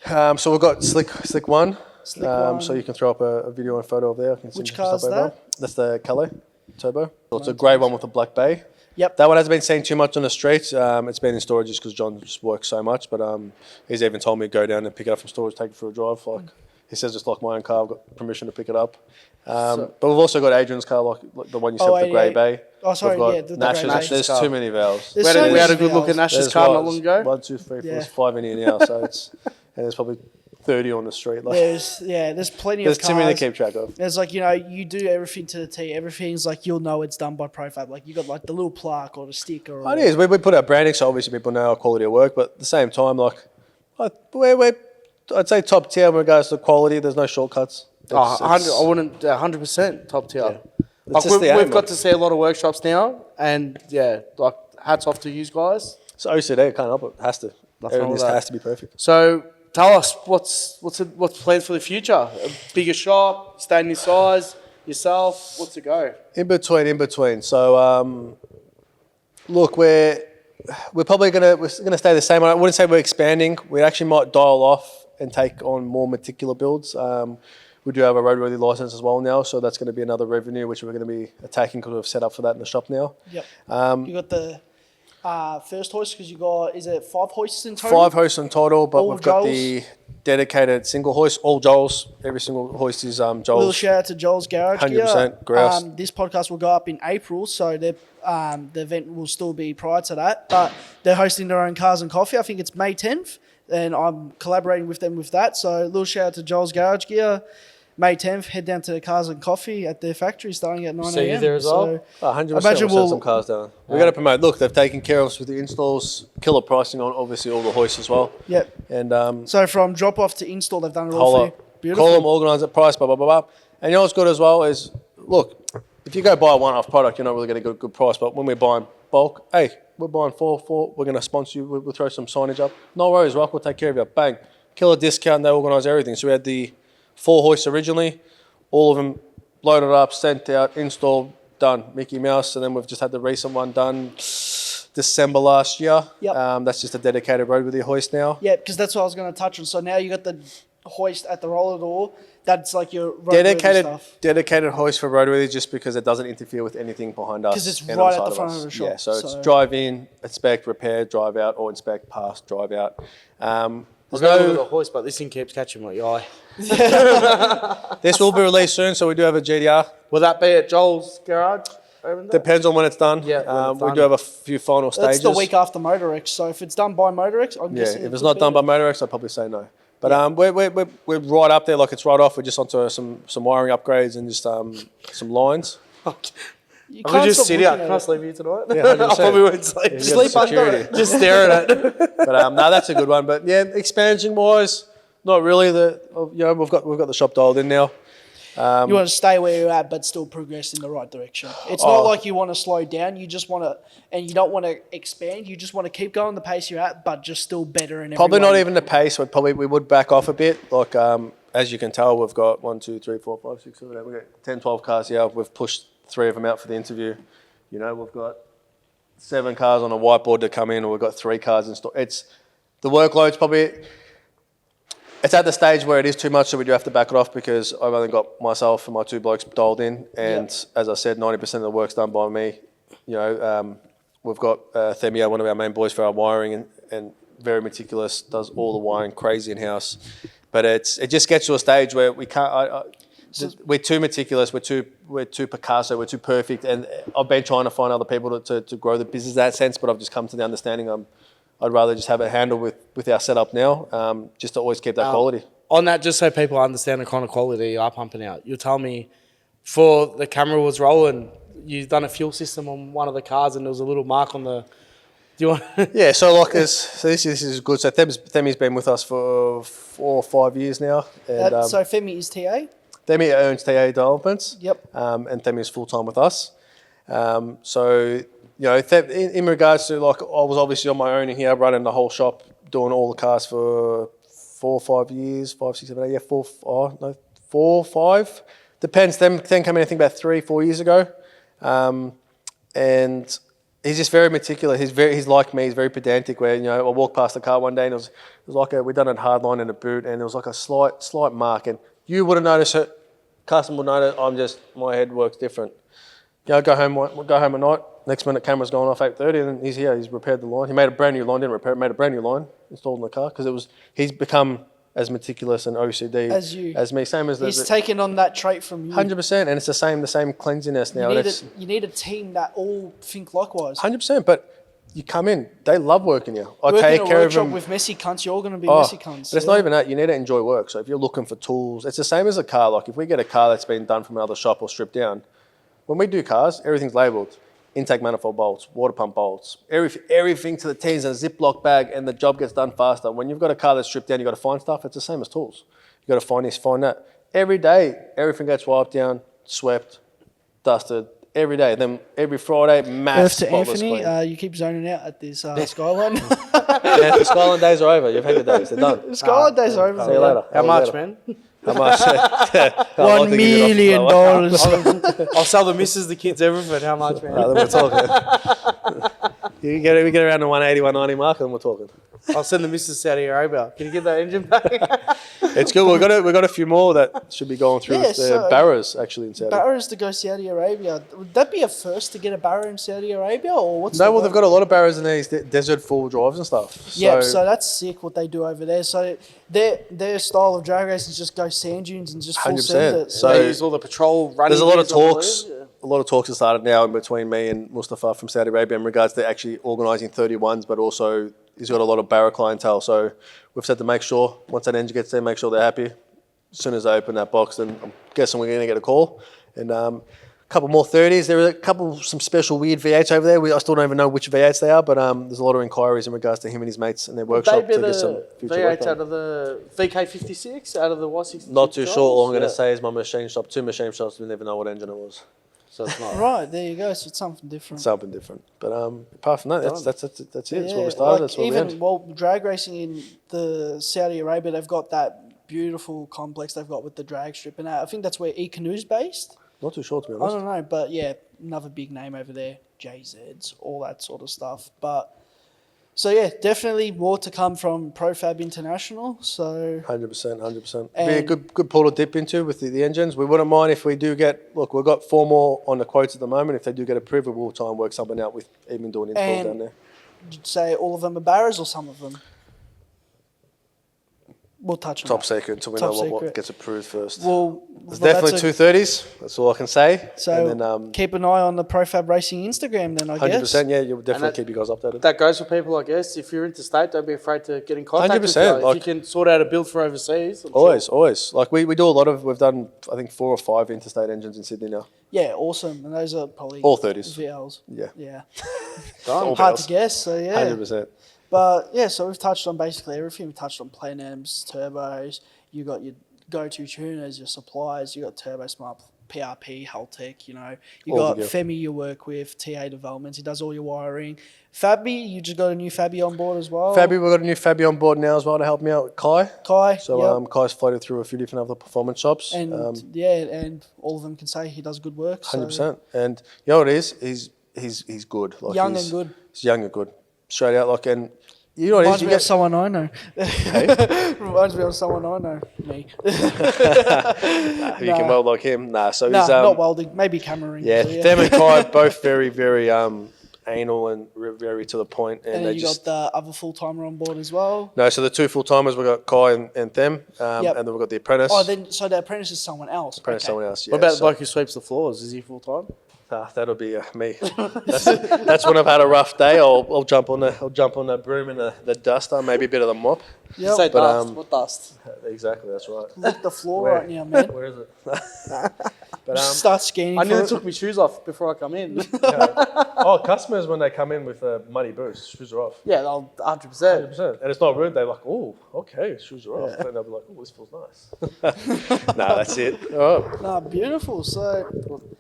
So we've got Slick One. Slick One. So you can throw up a video and photo of there. I can send Which you some car is stuff over. that? That's the Calais Turbo. So it's a grey one with a black bay. Yep. That one hasn't been seen too much on the streets. It's been in storage just because John just works so much. But he's even told me to go down and pick it up from storage, take it for a drive. Like he says, it's like my own car. I've got permission to pick it up. But we've also got Adrian's car, like the one you said with the grey 88. bay. Oh, sorry, We've got yeah, the Nash's. grey bay. There's car. too many valves. There's We so had, we had a many good look at valves. Nash's There's car not like long ago. 1, 2, 3, 4, Yeah. there's 5 in here now. So and there's probably 30 on the street. Like There's plenty there's of cars. too many to keep track of. There's like, you do everything to the T. Everything's like, you'll know it's done by Profab. Like, you got like the little plaque or the sticker. Or It is. We put our branding, so obviously people know our quality of work. But at the same time, like we're I'd say top tier in regards to quality. There's no shortcuts. Oh, 100, I wouldn't 100% top tier. Yeah. Like just the aim, we've got like. to see a lot of workshops now, and yeah, like hats off to you guys. It's OCD. Can't help it. Has to. Nothing wrong Everything with just that. has to be perfect. So tell us what's planned for the future? A bigger shop, staying in size, yourself. What's the go? In between. So look, we're probably gonna stay the same. I wouldn't say we're expanding. We actually might dial off and take on more meticulous builds. We do have a roadworthy license as well now, so that's going to be another revenue which we're going to be attacking because we've set up for that in the shop now. Yep. You got the first hoist because you got, is it 5 hoists in total? 5 hoists in total, but All we've got Joel's? the dedicated single hoist, all Joel's. Every single hoist is Little Joel's. shout out to Joel's Garage 100% Gear. grouse. This podcast will go up in April, so the event will still be prior to that. But they're hosting their own Cars and Coffee. I think it's May 10th, and I'm collaborating with them with that. So little shout out to Joel's Garage Gear. May 10th, head down to Cars and Coffee at their factory starting at 9 a.m. See you there as well? 100%. Imagine We'll send some cars down. We've got to promote. Look, they've taken care of us with the installs, killer pricing on obviously all the hoists as well. Yep. And So from drop off to install, they've done it all whole for you. lot. Beautiful. Call them, organise it, price, blah, blah, blah, blah. And you know what's good as well is, look, if you go buy a one-off product, you're not really going to get a good price. But when we're buying bulk, hey, we're buying 4, we're going to sponsor you, we'll throw some signage up. No worries, Rock, we'll take care of you. Bang. killer discount, and they organise everything. So we had the 4 hoists originally, all of them loaded up, sent out, installed, done, Mickey Mouse. And then we've just had the recent one done December last year. Yep. That's just a dedicated roadworthy hoist now. Yeah, because that's what I was going to touch on. So now you got the hoist at the roller door. That's like your roadworthy stuff. Dedicated hoist for roadworthy, just because it doesn't interfere with anything behind us. Because it's and right on at the side front us. of the shop. Yeah, so it's drive in, inspect, repair, drive out, or inspect, pass, drive out. There's no look at the hoist, but this thing keeps catching my eye. This will be released soon, so we do have a GDR. Will that be at Joel's garage? Depends on when it's done. Yeah, we do have a few final stages. That's the week after Motorex. So if it's done by Motorex, I'm guessing. If it's not done by Motorex, I'd probably say no. But we're right up there, like it's right off. We're just onto some wiring upgrades and just some lines. You I could just stop sit out. looking Can at I it. sleep here tonight? Yeah, 100%. I probably won't sleep. Yeah, Sleep under it. Just staring at it. But no, that's a good one. But yeah, expansion wise, not really. We've got the shop dialed in now. You want to stay where you're at, but still progress in the right direction. It's not like you want to slow down. You just want to, and you don't want to expand. You just want to keep going the pace you're at, but just still better in every Probably way. not even the pace. We would back off a bit. Like as you can tell, we've got 1, 2, 3, 4, 5, 6, 7, 8. We've got 10, 12 cars here. We've pushed 3 of them out for the interview. We've got 7 cars on a whiteboard to come in, or we've got 3 cars in store. It's the workload's probably. It's at the stage where it is too much, so we do have to back it off, because I've only got myself and my 2 blokes dialed in, and as I said, 90% of the work's done by me. We've got Themia, one of our main boys for our wiring, and very meticulous, does all the wiring crazy in house. But it just gets to a stage where we can't. We're too meticulous. We're too Picasso. We're too perfect. And I've been trying to find other people to grow the business in that sense, but I've just come to the understanding I'd rather just have it handled with our setup now, just to always keep that quality. On that, just so people understand the kind of quality you are pumping out, you'll tell me, before the camera was rolling, you've done a fuel system on one of the cars and there was a little mark on the... Do you want? Yeah, so this is good. So Themi's been with us for 4 or 5 years now. And, So Femi is TA? Themi owns TA Developments. Yep. And Themi is full-time with us. In regards to, like, I was obviously on my own in here, running the whole shop, doing all the cars for 4 or 5 years, 5, 6, 7, 8, yeah, 4, 5. Depends. Then came in, I think, about 3, 4 years ago. And he's just very meticulous. He's like me. He's very pedantic. Where I walked past the car one day and it was like we'd done a hard line in a boot, and it was like a slight mark, and you would have noticed it. Customer would notice. My head works different. Go home at night. Next minute, camera's going off 8:30, and he's here. He's repaired the line. He made a brand new line. Didn't repair it. Made a brand new line installed in the car, because he's become as meticulous and OCD as me. Same as he's taken on that trait from you. 100%, and it's the same cleanliness now. You need a team that all think likewise. 100%, but you come in, they love working here. I Working take in a care of workshop them. with messy cunts, you're all going to be messy cunts. But it's not even that. You need to enjoy work. So if you're looking for tools, it's the same as a car. Like if we get a car that's been done from another shop or stripped down, when we do cars, everything's labelled. Intake manifold bolts, water pump bolts, everything to the T's in a Ziploc bag, and the job gets done faster. When you've got a car that's stripped down, you've got to find stuff. It's the same as tools. You've got to find this, find that. Every day, everything gets wiped down, swept, dusted. Every day. Then every Friday, mass to spotless Anthony, clean. you keep zoning out at this Skyline. Yeah, the Skyline days are over. You've had your days. They're done. Skyline days are over. See you later. How much, man? How much? $1 million. I'll sell the missus, the kids, everything. How much, man? Then we're talking. We get around the 180, 190 mark, and we're talking. I'll send the missus to Saudi Arabia. Can you get that engine back? It's good. We've got a few more that should be going through. Yeah, so Barras actually in Saudi. Barras to go Saudi Arabia. Would that be a first to get a Barra in Saudi Arabia, or what's? No, well, they've got a lot of Barras in these desert full drives and stuff. Yeah, so that's sick what they do over there. So their style of drag racing is just go sand dunes and just full send 100%. it. So they use all the patrol running. There's a lot of gears, I talks. believe, yeah. A lot of talks have started now in between me and Mustafa from Saudi Arabia in regards to actually organising 31s, but also he's got a lot of Barra clientele. So we've said to make sure once that engine gets there, make sure they're happy. As soon as they open that box, then I'm guessing we're going to get a call. And a couple more 30s. There are some special weird V8s over there. I still don't even know which V8s they are, but there's a lot of inquiries in regards to him and his mates and their workshop to get some future work V8 done. out of the VK56, out of the Y62. Not too sure. All I'm going to say is my machine shop, 2 machine shops, we never know what engine it was. so it's not. Right, there you go. So it's something different. Something different. But apart from that, that's it. That's what we started. Like that's what we even end. well, drag racing in the Saudi Arabia, they've got that beautiful complex they've got with the drag strip, and I think that's where E-Canoe's based. Not too sure, to be I honest. don't know, but yeah, another big name over there, JZs, all that sort of stuff. But so yeah, definitely more to come from Profab International. So 100%. Be a And- good pool to dip into with the engines. We wouldn't mind if we do get. Look, we've got 4 more on the quotes at the moment. If they do get approved, we'll try and work something out with even doing installs And- down there. you'd say all of them are barras or some of them? We'll touch on Top that. secret until we Top know what secret. gets approved first. Well, There's well, definitely that's 230s. That's all I can say. So and then, keep an eye on the Profab Racing Instagram then, I 100%. guess. Yeah, you'll definitely that- keep you guys updated. That goes for people, I guess. If you're interstate, don't be afraid to get in contact 100%, with you. like- If you can sort out a build for overseas. I'm Always. Like we do a lot of. We've done I think 4 or 5 interstate engines in Sydney now. Yeah, awesome. And those are probably All 30s. VLs. Yeah. Yeah. Done. Hard VLs. to guess, so yeah. 100%. But yeah, so we've touched on basically everything. We've touched on Plenums, turbos. You got your go-to tuners, your suppliers. You got Turbo Smart, PRP, Haltech. You know, you All got together. Femi you work with, TA Developments. He does all your wiring. Fabi, you just got a new Fabi on board as well. Fabi, we've got a new Fabi on board now as well to help me out with Kai. Kai. So yep. Kai's floated through a few different other performance shops. And and all of them can say he does good work. So 100%. And you know what it is? He's good. Like young he's, and good. He's young and good. Straight out. Like, and you know what it Reminds is? You me of get, someone I know. Reminds me of someone I know. Me. you can weld like him. Nah, so Nah, he's not welding. Maybe Cameron. yeah, so them and Kai both very, very anal and very to the point. And And they then you just got the other full timer on board as well. no. So the 2 full timers we got Kai and them, Yep. and then we've got the apprentice. Oh, then so the apprentice is someone else. apprentice Okay. someone else. Yeah, What about the so- bloke who sweeps the floors? Is he full time? That'll be me. That's when I've had a rough day. I'll jump on the broom and the duster, maybe a bit of the mop. Yep. Say But, dust. um, What dust? Exactly, that's right. Lick the floor Where? right now, man. Where is it? But Start scanning I for nearly it. took my shoes off before I come in. oh, customers when they come in with muddy boots, shoes are off. Yeah, 100%. 100%. And it's not rude. They're like, oh, okay, shoes are off. And they'll be like, oh, this feels nice. Nah, that's it. All right. Nah, beautiful. So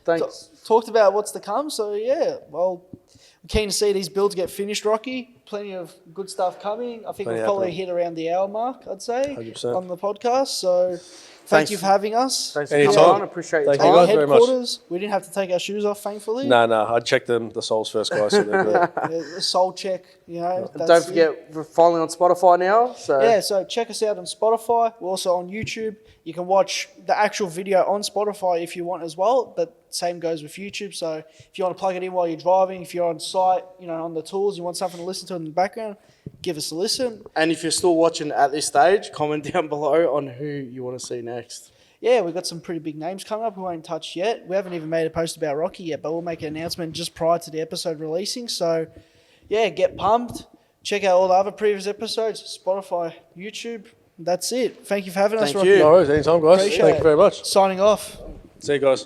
Thanks. talked about what's to come. So yeah, well, we're keen to see these builds get finished, Rocky. Plenty of good stuff coming. I think Plenty we'll probably happening. hit around the hour mark, I'd say, 100%. on the podcast. So thank Thanks. you for having us. Thanks for Anytime. coming on. Appreciate your Thank you time. guys very much. Headquarters, we didn't have to take our shoes off, thankfully. No, I checked the soles first, guys. So they're good. Yeah, the soul check, you know. And that's don't it. forget, we're finally on Spotify now. So Yeah, so check us out on Spotify. We're also on YouTube. You can watch the actual video on Spotify if you want as well, but same goes with YouTube. So if you want to plug it in while you're driving, if you're on site, you know, on the tools, you want something to listen to in the background, give us a listen. And if you're still watching at this stage, comment down below on who you want to see next. Yeah, we've got some pretty big names coming up we won't touch yet. We haven't even made a post about Rocky yet, but we'll make an announcement just prior to the episode releasing. So, yeah, get pumped. Check out all the other previous episodes, Spotify, YouTube. That's it. Thank you for having us, Thank Rocky. you. No worries, anytime, guys. Appreciate Thank it. you very much. Signing off. See you guys.